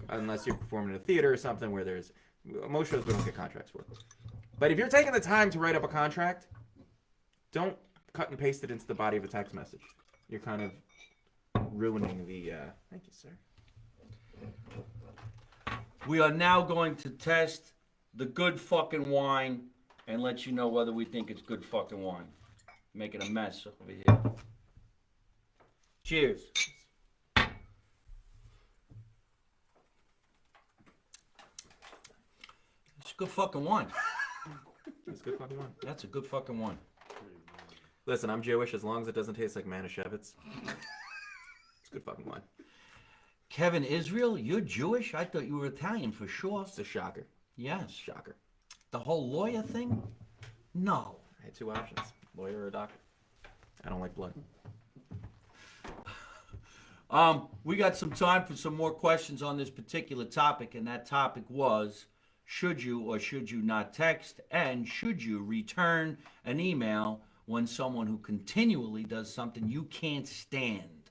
S3: unless you're performing in a theater or something where there's, most shows we don't get contracts for. But if you're taking the time to write up a contract, don't cut and paste it into the body of a text message. You're kind of ruining the, thank you, sir.
S1: We are now going to test the good fucking wine and let you know whether we think it's good fucking wine. Making a mess over here. Cheers. It's good fucking wine.
S3: It's good fucking wine.
S1: That's a good fucking wine.
S3: Listen, I'm Jewish as long as it doesn't taste like Manischewitz. It's good fucking wine.
S1: Kevin Israel, you're Jewish? I thought you were Italian for sure.
S3: It's a shocker.
S1: Yes.
S3: Shocker.
S1: The whole lawyer thing? No.
S2: I had two options: lawyer or doctor.
S3: I don't like blood.
S1: We got some time for some more questions on this particular topic, and that topic was, should you or should you not text, and should you return an email when someone who continually does something you can't stand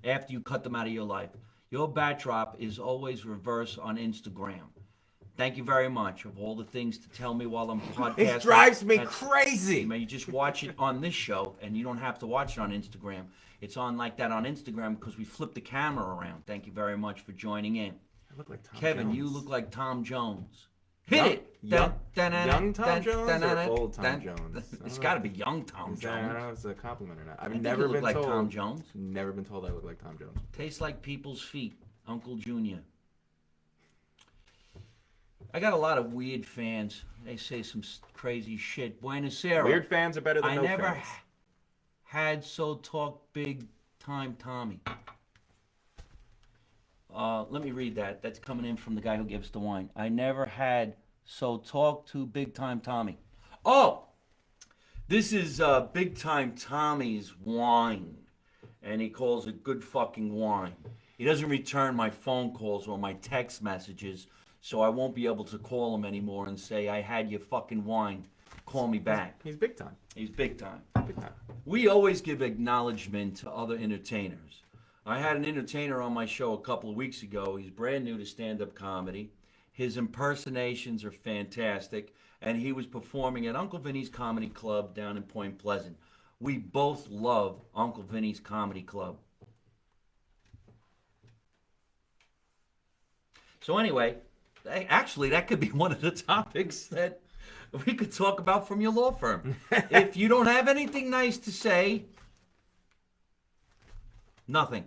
S1: after you cut them out of your life? Your backdrop is always reverse on Instagram. Thank you very much. Of all the things to tell me while I'm podcasting.
S3: It drives me
S1: that's-
S3: crazy.
S1: You just watch it on this show, and you don't have to watch it on Instagram. It's on like that on Instagram because we flip the camera around. Thank you very much for joining in.
S3: I look like Tom
S1: Kevin,
S3: Jones.
S1: you look like Tom Jones. Hit
S3: Young-
S1: it!
S3: young-
S1: Dun, dun,
S3: young Tom
S1: dun,
S3: Jones
S1: dun,
S3: or
S1: dun,
S3: old Tom
S1: dun.
S3: Jones? I
S1: It's
S3: don't
S1: got to
S3: know.
S1: be young Tom
S3: Is that, I don't know
S1: Jones.
S3: if it's a compliment or not.
S1: I
S3: I've
S1: think
S3: never
S1: you look
S3: been
S1: like
S3: told.
S1: Tom Jones.
S3: Never been told I look like Tom Jones.
S1: Tastes like people's feet. Uncle Junior. I got a lot of weird fans. They say some crazy shit. Buenos Aires.
S3: Weird fans are better than
S1: I
S3: no
S1: never
S3: fans.
S1: had so talk big time Tommy. Let me read that. That's coming in from the guy who gives the wine. I never had so talk to big time Tommy. Oh, this is big time Tommy's wine, and he calls it good fucking wine. He doesn't return my phone calls or my text messages, so I won't be able to call him anymore and say I had your fucking wine. Call me back.
S3: He's big time.
S1: He's big time.
S3: Big time.
S1: We always give acknowledgement to other entertainers. I had an entertainer on my show a couple of weeks ago. He's brand new to stand-up comedy. His impersonations are fantastic, and he was performing at Uncle Vinny's Comedy Club down in Point Pleasant. We both love Uncle Vinny's Comedy Club. So anyway, actually, that could be one of the topics that we could talk about from your law firm. If you don't have anything nice to say, nothing.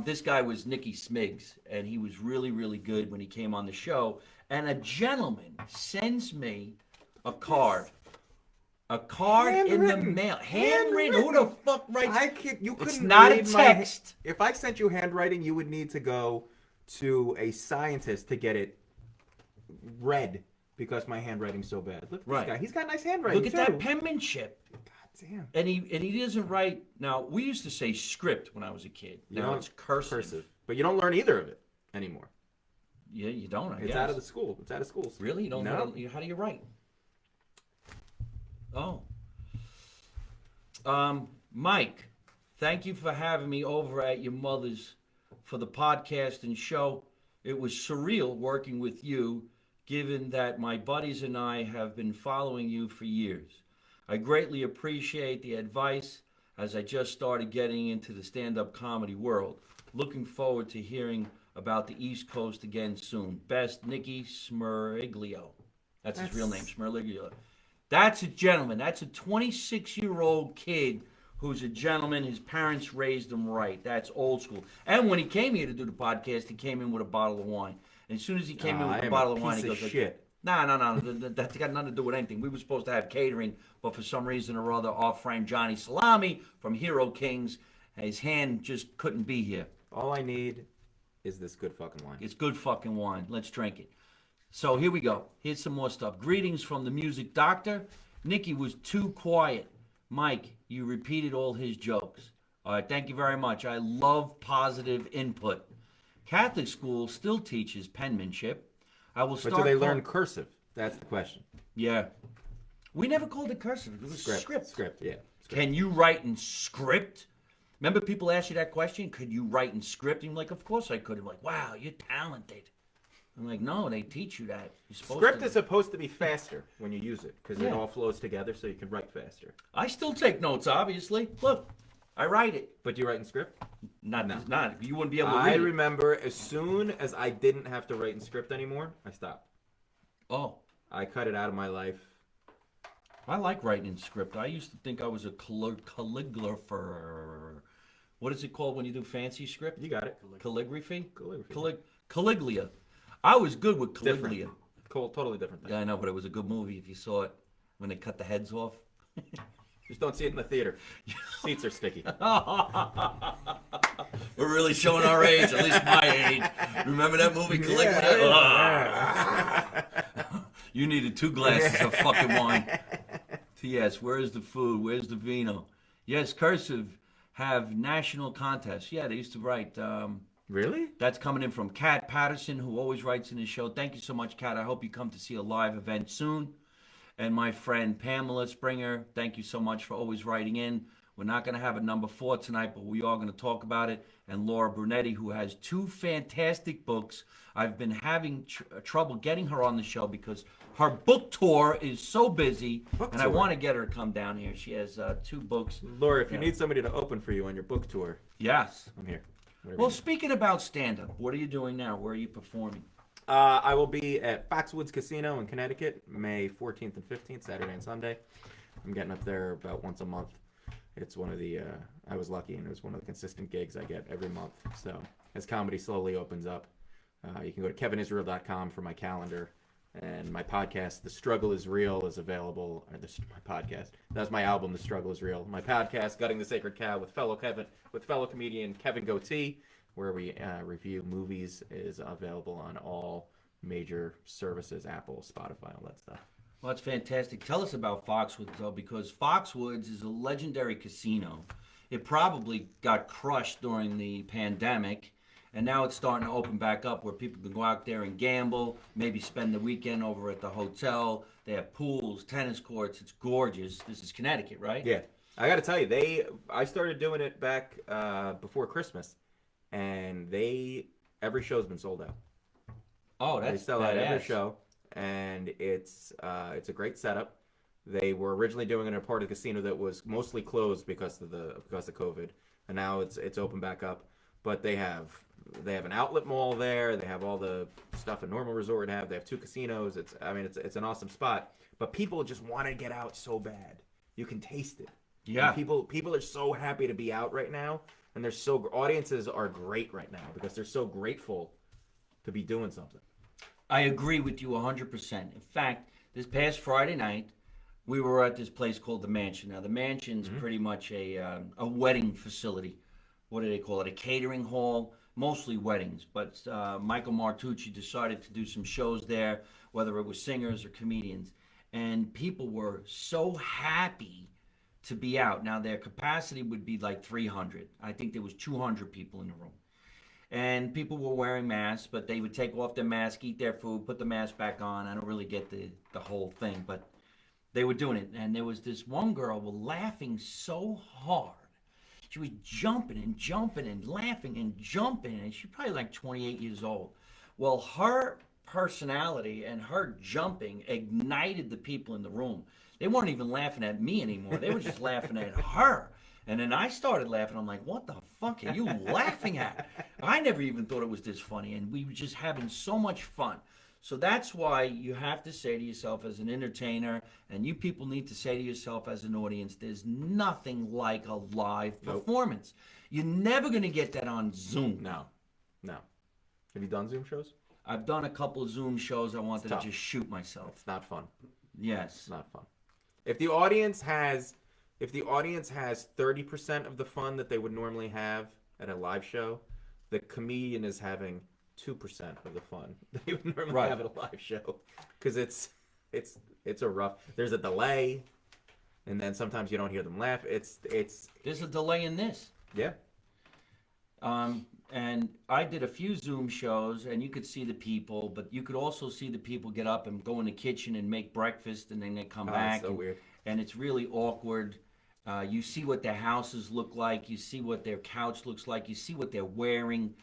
S1: This guy was Nicky Smiggs, and he was really, really good when he came on the show. And a gentleman sends me a card. A card in the
S3: Handwritten.
S1: mail. Handwritten. Who the fuck writes?
S3: I can't. You couldn't
S1: It's not a
S3: read my
S1: text.
S3: If I sent you handwriting, you would need to go to a scientist to get it read because my handwriting's so bad. Look at
S1: Right.
S3: this guy. He's got nice handwriting
S1: Look at
S3: too.
S1: that penmanship.
S3: God damn.
S1: And he doesn't write. Now, we used to say script when I was a kid.
S3: You
S1: Now
S3: know,
S1: it's cursive.
S3: But you don't learn either of it anymore.
S1: Yeah, you don't. I
S3: It's
S1: guess.
S3: out of the school. It's out of schools.
S1: Really? You don't
S3: No.
S1: know how do you write? Oh. Mike, thank you for having me over at your mother's for the podcast and show. It was surreal working with you, given that my buddies and I have been following you for years. I greatly appreciate the advice as I just started getting into the stand-up comedy world. Looking forward to hearing about the East Coast again soon. Best, Nicky Smirglio. That's his real name, Smirglio. That's a gentleman. That's a 26-year-old kid who's a gentleman. His parents raised him right. That's old school. And when he came here to do the podcast, he came in with a bottle of wine. And as soon as he came in with a bottle of wine, he goes like,
S3: shit.
S1: No. That's got nothing to do with anything. We were supposed to have catering, but for some reason or other, our friend Johnny Salami from Hero Kings, his hand just couldn't be here.
S3: All I need is this good fucking wine.
S1: It's good fucking wine. Let's drink it. So here we go. Here's some more stuff. Greetings from the music doctor. Nicky was too quiet. Mike, you repeated all his jokes. All right, thank you very much. I love positive input. Catholic school still teaches penmanship. I will start.
S3: But do they learn cursive? That's the question.
S1: Yeah. We never called it cursive. It was script.
S3: Script, yeah.
S1: Can you write in script? Remember people asked you that question? Could you write in script? And you're like, of course I could. I'm like, wow, you're talented. I'm like, no, they teach you that. You're supposed
S2: Script
S1: to.
S2: is supposed to be faster when you use it because
S1: Yeah.
S2: it all flows together so you can write faster.
S1: I still take notes, obviously. Look, I write it.
S3: But do you write in script?
S1: Not. You wouldn't be able to
S3: I
S1: read it.
S3: remember as soon as I didn't have to write in script anymore, I stopped.
S1: Oh,
S3: I cut it out of my life.
S1: I like writing in script. I used to think I was a calligrapher. What is it called when you do fancy script?
S3: You got it.
S1: Calligraphy?
S3: Calligraphy.
S1: Caligula. I was good with
S3: Different.
S1: Caligula.
S3: Cool, totally different thing.
S1: Yeah, I know, but it was a good movie if you saw it when they cut the heads off.
S3: Just don't see it in the theater. Seats are sticky.
S1: We're really showing our age, at least my age. Remember that movie, Caligula? You needed 2 glasses of fucking wine. T.S., where's the food? Where's the vino? Yes, Cursive have national contests. Yeah, they used to write.
S3: Really?
S1: That's coming in from Kat Patterson, who always writes in his show. Thank you so much, Kat. I hope you come to see a live event soon. And my friend Pamela Springer, thank you so much for always writing in. We're not going to have a number 4 tonight, but we are going to talk about it. And Laura Brunetti, who has 2 fantastic books. I've been having trouble getting her on the show because her book tour is so busy. And I want to get her to come down here. She has 2 books.
S3: Laura, if you need somebody to open for you on your book tour,
S1: Yes.
S3: I'm here. Whatever
S1: Well,
S3: you need.
S1: speaking about stand-up, what are you doing now? Where are you performing?
S3: I will be at Foxwoods Casino in Connecticut, May 14th and 15th, Saturday and Sunday. I'm getting up there about once a month. It's one of the, I was lucky, and it was one of the consistent gigs I get every month. So as comedy slowly opens up, you can go to kevinisrael.com for my calendar. And my podcast, The Struggle is Real, is available. Or my podcast. That's my album, The Struggle is Real. My podcast, Gutting the Sacred Cow, with fellow comedian Kevin Goatee, where we review movies, is available on all major services, Apple, Spotify, all that stuff.
S1: Well, that's fantastic. Tell us about Foxwoods, though, because Foxwoods is a legendary casino. It probably got crushed during the pandemic, and now it's starting to open back up where people can go out there and gamble, maybe spend the weekend over at the hotel. They have pools, tennis courts. It's gorgeous. This is Connecticut, right?
S3: Yeah. I got to tell you, I started doing it back before Christmas, and every show's been sold out.
S1: Oh,
S3: They
S1: that's
S3: sell out every
S1: badass.
S3: show, and it's a great setup. They were originally doing it in a part of the casino that was mostly closed because of COVID, and now it's open back up. But they have an outlet mall there. They have all the stuff a normal resort would have. They have 2 casinos. It's an awesome spot. But people just want to get out so bad. You can taste it.
S1: Yeah.
S3: And people are so happy to be out right now, and audiences are great right now because they're so grateful to be doing something.
S1: I agree with you 100%. In fact, this past Friday night, we were at this place called The Mansion. Now, The Mansion's pretty much a wedding facility. What do they call it? A catering hall, mostly weddings. But Michael Martucci decided to do some shows there, whether it was singers or comedians. And people were so happy to be out. Now, their capacity would be like 300. I think there was 200 people in the room. and people were wearing masks, but they would take off their mask, eat their food, put the mask back on. I don't really get the whole thing, but they were doing it. And there was this one girl laughing so hard. She was jumping and jumping and laughing and jumping, and she's probably like 28 years old. Well, her personality and her jumping ignited the people in the room. They weren't even laughing at me anymore. They were just laughing at her. And then I started laughing. I'm like, what the fuck are you laughing at? I never even thought it was this funny. And we were just having so much fun. So that's why you have to say to yourself as an entertainer, and you people need to say to yourself as an audience, there's nothing like a live performance. You're never going to get that on Zoom.
S2: No. Have you done Zoom shows?
S1: I've done a couple of Zoom shows. I wanted to just shoot myself.
S2: It's not fun.
S1: Yes.
S2: It's not fun. If the audience has 30% of the fun that they would normally have at a live show, the comedian is having 2% of the fun they would normally have at a live show, because it's a rough. There's a delay, and then sometimes you don't hear them laugh.
S1: There's a delay in this.
S2: Yeah.
S1: And I did a few Zoom shows, and you could see the people, but you could also see the people get up and go in the kitchen and make breakfast, and then they come back.
S2: It's so weird.
S1: And it's really awkward. You see what their houses look like. You see what their couch looks like. You see what they're wearing.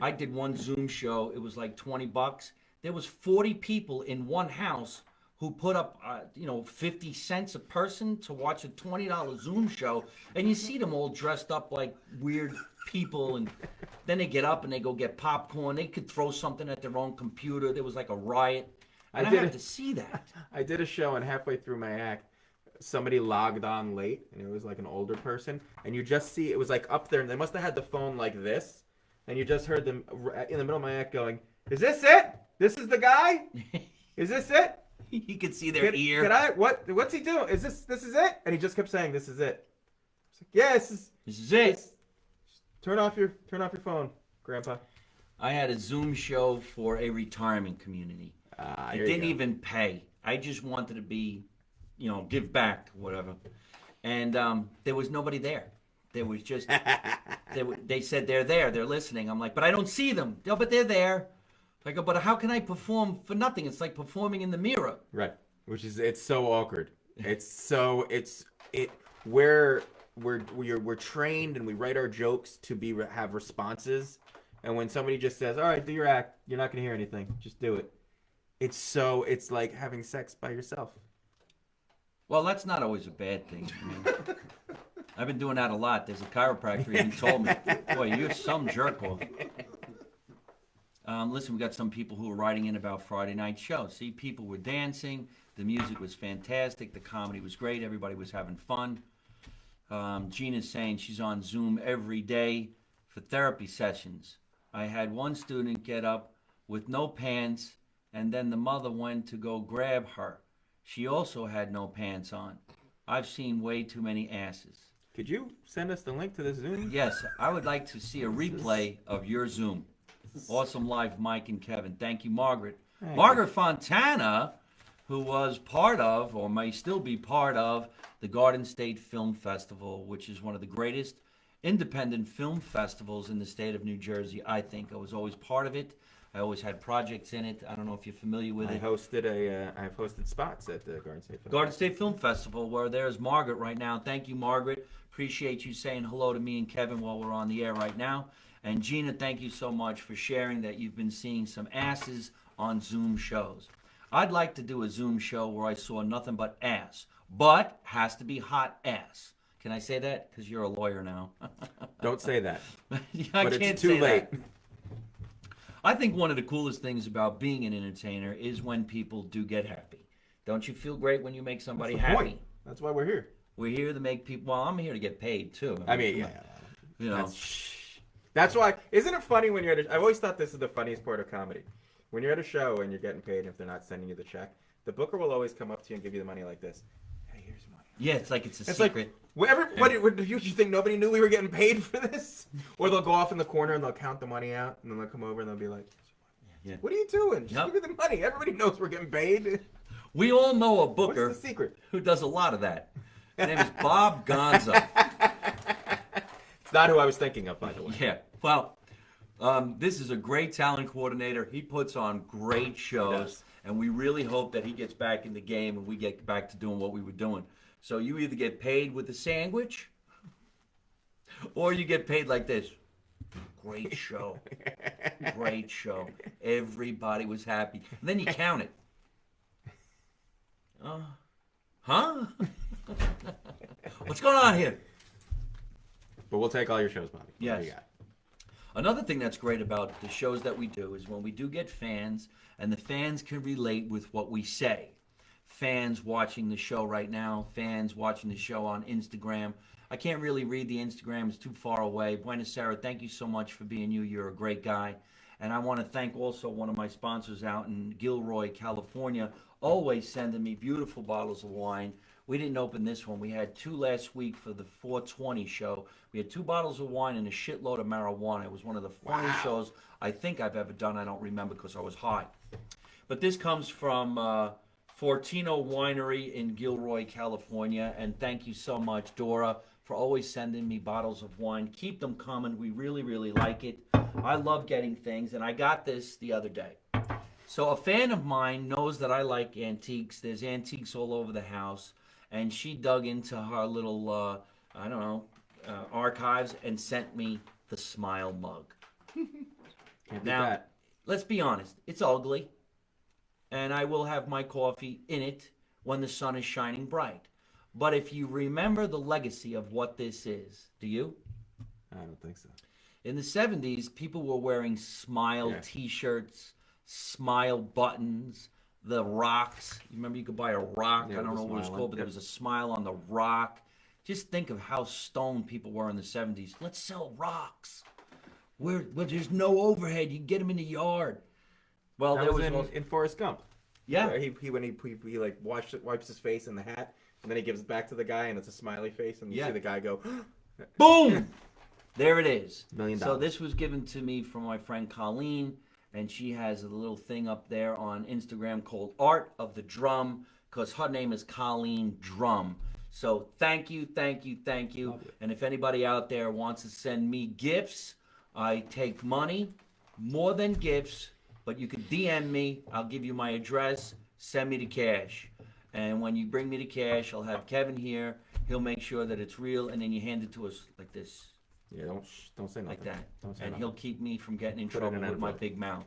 S1: I did one Zoom show. It was like $20. There was 40 people in one house who put up, 50 cents a person to watch a $20 Zoom show. And you see them all dressed up like weird people. And then they get up and they go get popcorn. They could throw something at their own computer. There was like a riot. And I had to see that.
S2: I did a show, and halfway through my act, somebody logged on late, and it was like an older person. And you just see, it was like up there, and they must have had the phone like this. And you just heard them in the middle of my act going, "Is this it? This is the guy? Is this it?"
S1: You could see their ear.
S2: What's he doing? This is it? And he just kept saying, "This is it." I was like, "Yeah,
S1: this is it."
S2: Turn off your phone, Grandpa.
S1: I had a Zoom show for a retirement community. It didn't even pay. I just wanted to be, give back, whatever. And there was nobody there. There was just, they said they're there, they're listening. I'm like, but I don't see them. No, but they're there. I go, but how can I perform for nothing? It's like performing in the mirror.
S2: Right. It's so awkward. We're trained, and we write our jokes to have responses. And when somebody just says, "All right, do your act," you're not gonna hear anything. Just do it. It's like having sex by yourself.
S1: Well, that's not always a bad thing. I've been doing that a lot. There's a chiropractor even told me, "Boy, you're some jerk off." Listen, we got some people who are writing in about Friday night shows. See, people were dancing. The music was fantastic. The comedy was great. Everybody was having fun. Gina's saying she's on Zoom every day for therapy sessions. I had one student get up with no pants, and then the mother went to go grab her. She also had no pants on. I've seen way too many asses.
S2: Could you send us the link to this Zoom?
S1: Yes, I would like to see a replay of your Zoom. Awesome live, Mike and Kevin. Thank you, Margaret. Margaret Fontana, who was part of, or may still be part of, the Garden State Film Festival, which is one of the greatest independent film festivals in the state of New Jersey, I think. I was always part of it. I always had projects in it. I don't know if you're familiar with it.
S2: I've hosted spots at the Garden State Film
S1: Garden State Film Festival, where there's Margaret right now. Thank you, Margaret. Appreciate you saying hello to me and Kevin while we're on the air right now. And Gina, thank you so much for sharing that you've been seeing some asses on Zoom shows. I'd like to do a Zoom show where I saw nothing but ass, but has to be hot ass. Can I say that? Because you're a lawyer now.
S2: Don't say that.
S1: Yeah,
S2: but it's too late.
S1: That. I think one of the coolest things about being an entertainer is when people do get happy. Don't you feel great when you make somebody happy?
S2: Point. That's why we're here.
S1: We're here to make people. Well, I'm here to get paid too.
S2: Yeah. That's why. Isn't it funny when you're at I've always thought this is the funniest part of comedy. When you're at a show and you're getting paid, and if they're not sending you the check, the booker will always come up to you and give you the money like this. Hey, here's money.
S1: Yeah, it's like it's a
S2: it's
S1: secret.
S2: Like, you think nobody knew we were getting paid for this? Or they'll go off in the corner and they'll count the money out, and then they'll come over and they'll be like,
S1: yeah.
S2: "What are you doing? Just look at the money. Everybody knows we're getting paid."
S1: We all know a booker
S2: What's the secret?
S1: who does a lot of that. His name is Bob Gonzo.
S2: It's not who I was thinking of, by the way.
S1: Yeah. Well, This is a great talent coordinator. He puts on great shows,
S2: does.
S1: and we really hope that he gets back in the game and we get back to doing what we were doing. So you either get paid with a sandwich, or you get paid like this. Great show. Great show. Everybody was happy. And then you count it. Huh? What's going on here?
S3: But we'll take all your shows, Bobby. What do
S1: Yes.
S3: you got?
S1: Another thing that's great about the shows that we do is when we do get fans, and the fans can relate with what we say. Fans watching the show right now, fans watching the show on Instagram. I can't really read the Instagram, it's too far away. Buenos Aires, thank you so much for being you. You're a great guy. And I want to thank also one of my sponsors out in Gilroy, California, always sending me beautiful bottles of wine. We didn't open this one. We had 2 last week for the 420 show. We had 2 bottles of wine and a shitload of marijuana. It was one of the funniest shows I think I've ever done. I don't remember because I was high. But this comes from Fortino Winery in Gilroy, California. And thank you so much, Dora, for always sending me bottles of wine. Keep them coming. We really, really like it. I love getting things, and I got this the other day. So a fan of mine knows that I like antiques. There's antiques all over the house. And she dug into her little, archives and sent me the Smile mug.
S3: Can't beat
S1: Now,
S3: that.
S1: let's be honest. It's ugly. And I will have my coffee in it when the sun is shining bright. But if you remember the legacy of what this is, do you?
S3: I don't think so.
S1: In the 70s, people were wearing Smile
S3: Yeah.
S1: T-shirts, Smile buttons, the rocks. You remember you could buy a rock?
S3: Yeah,
S1: I don't
S3: with
S1: know
S3: a
S1: what it's
S3: smile
S1: called,
S3: on-
S1: but there
S3: yep.
S1: was a smile on the rock. Just think of how stoned people were in the 70s. Let's sell rocks. Where there's no overhead, you can get them in the yard. Well,
S3: That
S1: there
S3: was
S1: was
S3: in,
S1: also-
S3: in Forrest Gump.
S1: yeah.
S2: Where he when he like wipes his face in the hat, and then he gives it back to the guy, and it's a smiley face, and you
S1: Yeah.
S2: see the guy go,
S1: Boom! There it is.
S3: $1 million.
S1: So this was given to me from my friend Colleen, and she has a little thing up there on Instagram called Art of the Drum, because her name is Colleen Drum. So thank you, thank you, thank you.
S3: Love it.
S1: And if anybody out there wants to send me gifts, I take money, more than gifts, but you could DM me. I'll give you my address. Send me the cash. And when you bring me the cash, I'll have Kevin here. He'll make sure that it's real, and then you hand it to us like this,
S3: Yeah, don't say nothing.
S1: like that.
S3: Don't say
S1: And
S3: nothing.
S1: he'll keep me from getting in
S3: Put it
S1: trouble
S3: in an
S1: with my
S3: envelope.
S1: big mouth.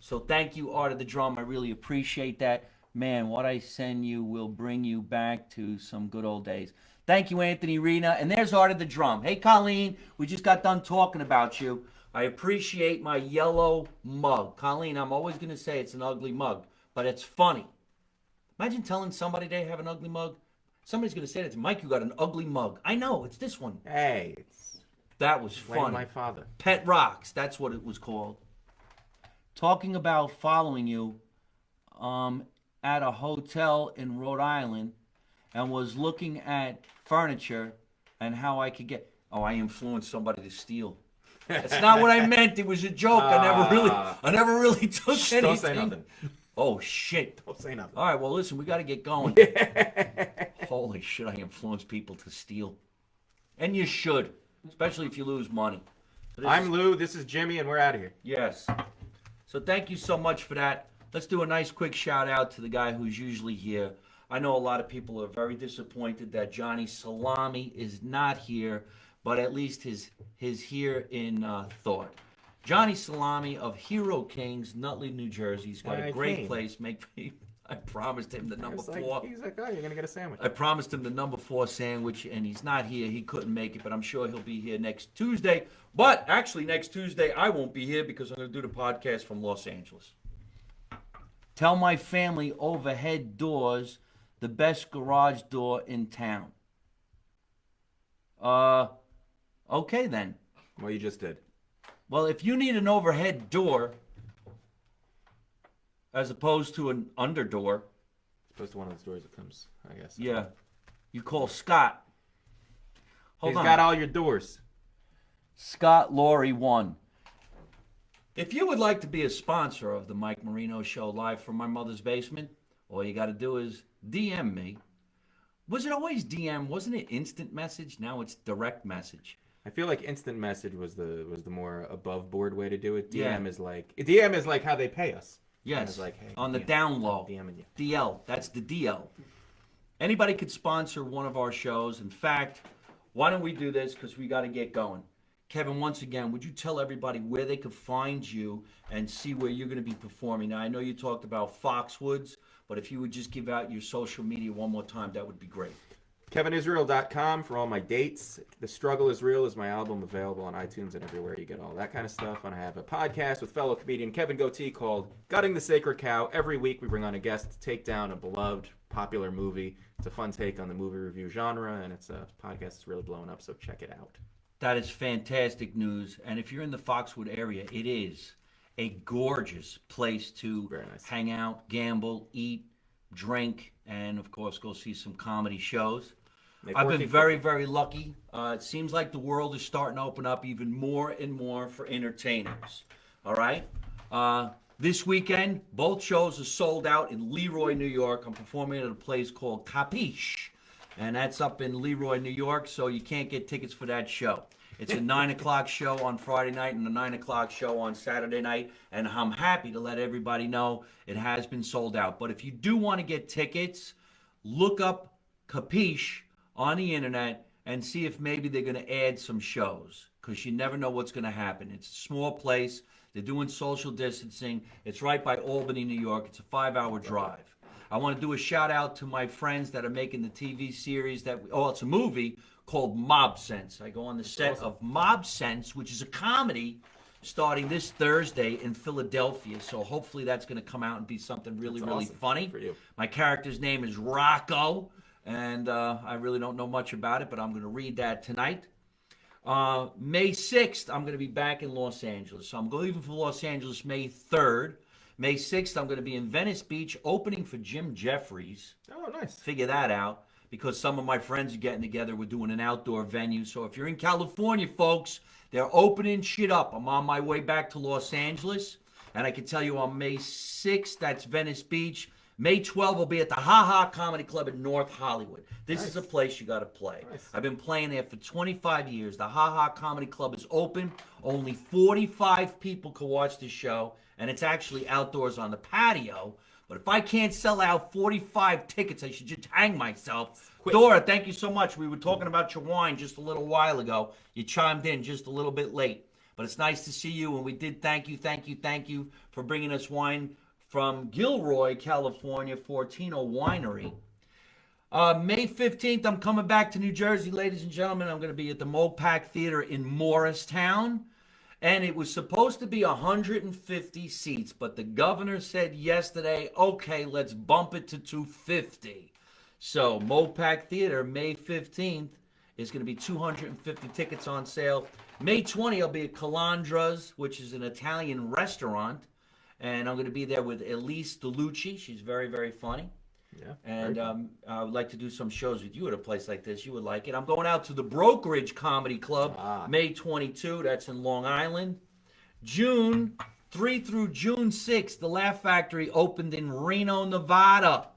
S1: So thank you, Art of the Drum. I really appreciate that. Man, what I send you will bring you back to some good old days. Thank you, Anthony Rena. And there's Art of the Drum. Hey, Colleen, we just got done talking about you. I appreciate my yellow mug. Colleen, I'm always going to say it's an ugly mug, but it's funny. Imagine telling somebody they have an ugly mug. Somebody's going to say that to Mike, you got an ugly mug. I know, it's this one.
S3: Hey, it's
S1: That was
S3: like
S1: funny.
S3: my father.
S1: Pet Rocks, that's what it was called. Talking about following you at a hotel in Rhode Island and was looking at furniture and how I could get. Oh, I influenced somebody to steal. That's not what I meant. It was a joke. I never really took anything.
S2: don't say nothing.
S1: Oh shit.
S2: Don't say nothing.
S1: All right, well listen, we got to get going. Holy shit, I influence people to steal. And you should, especially if you lose money. So this
S3: I'm
S1: is-
S3: Lou. This is Jimmy, and we're out of here.
S1: Yes. So thank you so much for that. Let's do a nice quick shout out to the guy who's usually here. I know a lot of people are very disappointed that Johnny Salami is not here, but at least his here in thought. Johnny Salami of Hero Kings, Nutley, New Jersey. He's got
S3: I
S1: a great
S3: came.
S1: place. I promised him the number 4.
S3: He's like, oh, you're gonna get a sandwich.
S1: I promised him the number 4 sandwich, and he's not here. He couldn't make it, but I'm sure he'll be here next Tuesday. But actually, next Tuesday, I won't be here because I'm going to do the podcast from Los Angeles. Tell my family Overhead Doors, the best garage door in town. Okay then.
S3: Well, you just did.
S1: Well, if you need an overhead door, as opposed to an under door,
S3: Supposed to one of those doors that comes, I guess.
S1: yeah, you call Scott. Hold
S3: He's
S1: on.
S3: got all your doors.
S1: Scott Laurie 1. If you would like to be a sponsor of the Mike Marino Show live from my mother's basement, all you got to do is DM me. Was it always DM? Wasn't it instant message? Now it's direct message.
S3: I feel like instant message was the more above board way to do it.
S1: Yeah.
S3: DM is like how they pay us.
S1: Yes,
S3: It's like, hey,
S1: on the
S3: DM,
S1: down low.
S3: DMing you.
S1: DL, that's the DL. Anybody could sponsor one of our shows. In fact, why don't we do this, because we got to get going. Kevin, once again, would you tell everybody where they could find you and see where you're going to be performing? Now, I know you talked about Foxwoods, but if you would just give out your social media one more time, that would be great.
S3: KevinIsrael.com for all my dates. The Struggle is Real is my album, available on iTunes and everywhere you get all that kind of stuff. And I have a podcast with fellow comedian Kevin Goatee called Gutting the Sacred Cow. Every week we bring on a guest to take down a beloved, popular movie. It's a fun take on the movie review genre, and it's a podcast that's really blowing up, so check it out.
S1: That is fantastic news. And if you're in the Foxwood area, it is a gorgeous place to
S3: Very nice.
S1: hang out, gamble, eat, drink, and of course go see some comedy shows.
S3: Make
S1: I've been
S3: working
S1: very, very lucky. It seems like the world is starting to open up even more and more for entertainers. All right? This weekend, both shows are sold out in Leroy, New York. I'm performing at a place called Capiche, and that's up in Leroy, New York, so you can't get tickets for that show. It's a 9 o'clock show on Friday night and a 9 o'clock show on Saturday night, and I'm happy to let everybody know it has been sold out. But if you do want to get tickets, look up Capiche on the internet and see if maybe they're going to add some shows, because you never know what's going to happen. It's a small place. They're doing social distancing. It's right by Albany, New York. It's a 5-hour drive. I want to do a shout out to my friends that are making the TV series it's a movie called Mob Sense. I go on the set of Mob Sense, which is a comedy starting this Thursday in Philadelphia. So hopefully that's going to come out and be something really,
S3: That's
S1: really
S3: awesome
S1: funny.
S3: for you.
S1: My character's name is Rocco, and I really don't know much about it, but I'm going to read that tonight. May 6th, I'm going to be back in Los Angeles. So I'm leaving for Los Angeles May 3rd. May 6th, I'm going to be in Venice Beach opening for Jim Jeffries.
S3: Oh, nice.
S1: Figure that out, because some of my friends are getting together. We're doing an outdoor venue. So if you're in California, folks, they're opening shit up. I'm on my way back to Los Angeles. And I can tell you on May 6th, that's Venice Beach. May 12th, will be at the Ha Ha Comedy Club in North Hollywood. This is a place you got to play.
S3: Nice.
S1: I've been playing there for 25 years. The Ha Ha Comedy Club is open. Only 45 people can watch the show, and it's actually outdoors on the patio. But if I can't sell out 45 tickets, I should just hang myself.
S3: Quick.
S1: Dora, thank you so much. We were talking about your wine just a little while ago. You chimed in just a little bit late. But it's nice to see you, and we did thank you for bringing us wine from Gilroy, California, Fortino Winery. May 15th, I'm coming back to New Jersey, ladies and gentlemen. I'm going to be at the Mopac Theater in Morristown. And it was supposed to be 150 seats, but the governor said yesterday, okay, let's bump it to 250. So Mopac Theater, May 15th, is going to be 250 tickets on sale. May 20th, I'll be at Calandra's, which is an Italian restaurant. And I'm going to be there with Elise DeLucci. She's very, very funny.
S3: Yeah.
S1: And I would like to do some shows with you at a place like this. You would like it. I'm going out to the Brokerage Comedy Club, May 22. That's in Long Island. June 3 through June 6, the Laugh Factory opened in Reno, Nevada.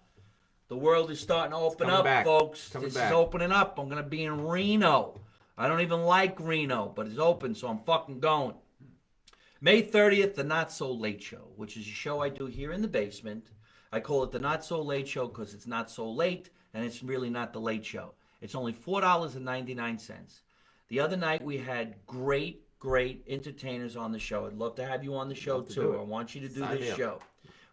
S1: The world is starting to open up,
S3: back.
S1: folks.
S3: Coming
S1: This
S3: back.
S1: is opening up. I'm going to be in Reno. I don't even like Reno, but it's open, so I'm fucking going. May 30th, the Not So Late Show, which is a show I do here in the basement. I call it the Not So Late Show because it's not so late, and it's really not the late show. It's only $4.99. The other night, we had great entertainers on the show. I'd love to have you on the show, too. I want you to do
S3: Sign me
S1: this
S3: up.
S1: show.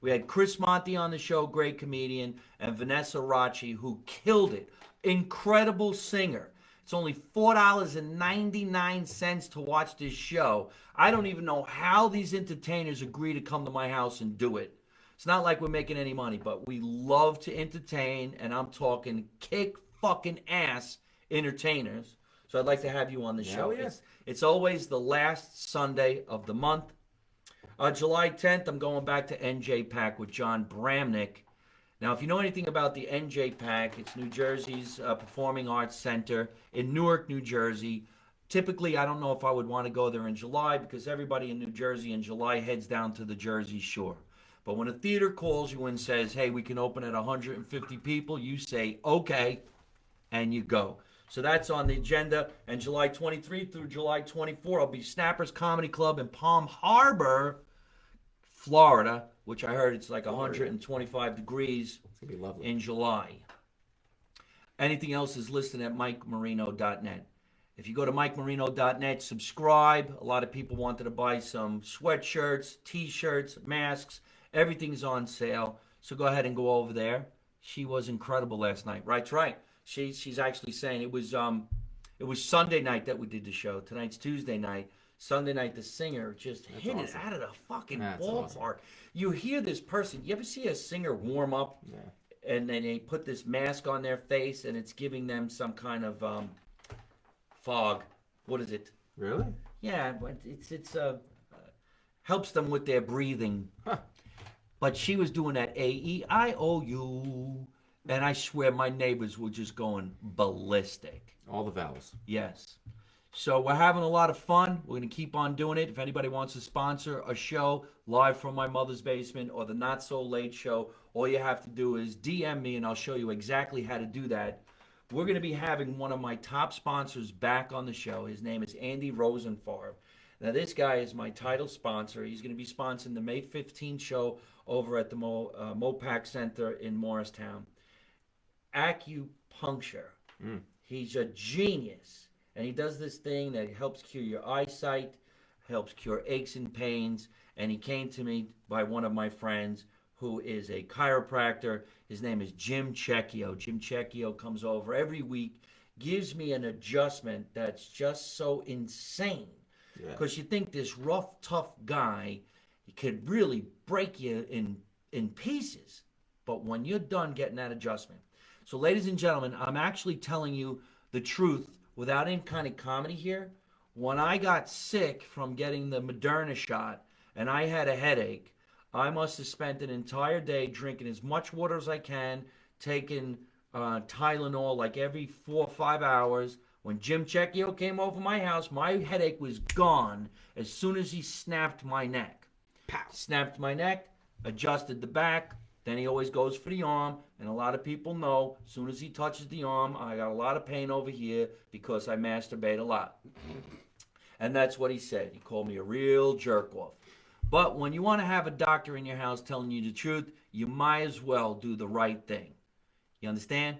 S1: We had Chris Monty on the show, great comedian, and Vanessa Racci, who killed it. Incredible singer. It's only $4.99 to watch this show. I don't even know how these entertainers agree to come to my house and do it. It's not like we're making any money, but we love to entertain, and I'm talking kick fucking ass entertainers. So I'd like to have you on the show.
S3: yeah.
S1: It's always the last Sunday of the month. July 10th, I'm going back to NJ Pack with John Bramnick. Now, if you know anything about the NJ Pack, it's New Jersey's Performing Arts Center in Newark, New Jersey. Typically, I don't know if I would want to go there in July because everybody in New Jersey in July heads down to the Jersey Shore. But when a theater calls you and says, hey, we can open at 150 people, you say, okay, and you go. So that's on the agenda. And July 23 through July 24, I'll be Snappers Comedy Club in Palm Harbor, Florida, which I heard it's like 125 degrees
S2: It's gonna be lovely.
S1: in July. Anything else is listed at MikeMarino.net. If you go to MikeMarino.net, subscribe. A lot of people wanted to buy some sweatshirts, t-shirts, masks. Everything's on sale. So go ahead and go over there. She was incredible last night. Right, right. She's actually saying it was Sunday night that we did the show. Tonight's Tuesday night. Sunday night, the singer just hit it
S2: awesome.
S1: out of the fucking
S3: That's
S1: ballpark.
S3: awesome.
S1: You hear this person. You ever see a singer warm up?
S3: Yeah.
S1: And then they put this mask on their face, and it's giving them some kind of fog. What is it?
S2: Really?
S1: Yeah, but it's helps them with their breathing.
S3: Huh.
S1: But she was doing that AEIOU, and I swear my neighbors were just going ballistic.
S3: All the vowels.
S1: Yes. So we're having a lot of fun. We're going to keep on doing it. If anybody wants to sponsor a show live from my mother's basement or the Not So Late show, all you have to do is DM me and I'll show you exactly how to do that. We're going to be having one of my top sponsors back on the show. His name is Andy Rosenfarb. Now, this guy is my title sponsor. He's going to be sponsoring the May 15 show over at the Mopac Center in Morristown. Acupuncture. He's a genius. And he does this thing that helps cure your eyesight, helps cure aches and pains. And he came to me by one of my friends who is a chiropractor. His name is Jim Checchio. Jim Checchio comes over every week, gives me an adjustment that's just so insane. Because you think this rough, tough guy, he could really break you in pieces. But when you're done getting that adjustment. So, ladies and gentlemen, I'm actually telling you the truth without any kind of comedy here. When I got sick from getting the Moderna shot and I had a headache, I must have spent an entire day drinking as much water as I can, taking Tylenol like every 4 or 5 hours. When Jim Checchio came over my house, my headache was gone as soon as he snapped my neck.
S3: Pow.
S1: Snapped my neck, adjusted the back, then he always goes for the arm, and a lot of people know as soon as he touches the arm, I got a lot of pain over here because I masturbate a lot. And that's what he said. He called me a real jerk off. But when you want to have a doctor in your house telling you the truth, you might as well do the right thing. You understand?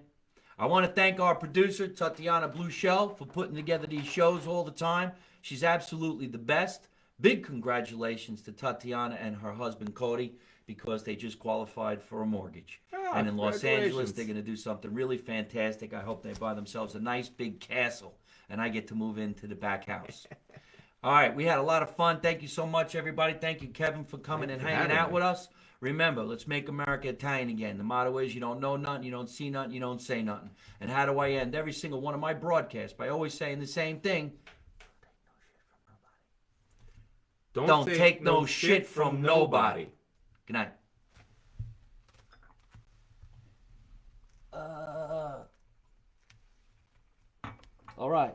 S1: I want to thank our producer, Tatiana Blue Shell, for putting together these shows all the time. She's absolutely the best. Big congratulations to Tatiana and her husband, Cody, because they just qualified for a mortgage. And in Los Angeles, they're going to do something really fantastic. I hope they buy themselves a nice big castle, and I get to move into the back house. All right, we had a lot of fun. Thank you so much, everybody. Thank you, Kevin, for coming and hanging out with us. Remember, let's make America Italian again. The motto is you don't know nothing, you don't see nothing, you don't say nothing. And how do I end every single one of my broadcasts? By always saying the same thing. Don't take no shit from nobody. Good night. All right.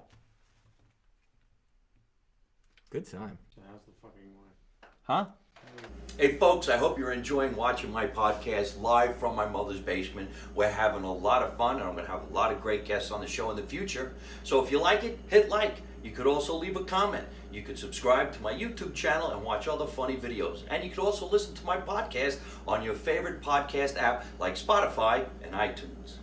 S2: Good time.
S1: Huh? Hey folks, I hope you're enjoying watching my podcast live from my mother's basement. We're having a lot of fun and I'm going to have a lot of great guests on the show in the future. So if you like it, hit like. You could also leave a comment. You could subscribe to my YouTube channel and watch other funny videos. And you could also listen to my podcast on your favorite podcast app like Spotify and iTunes.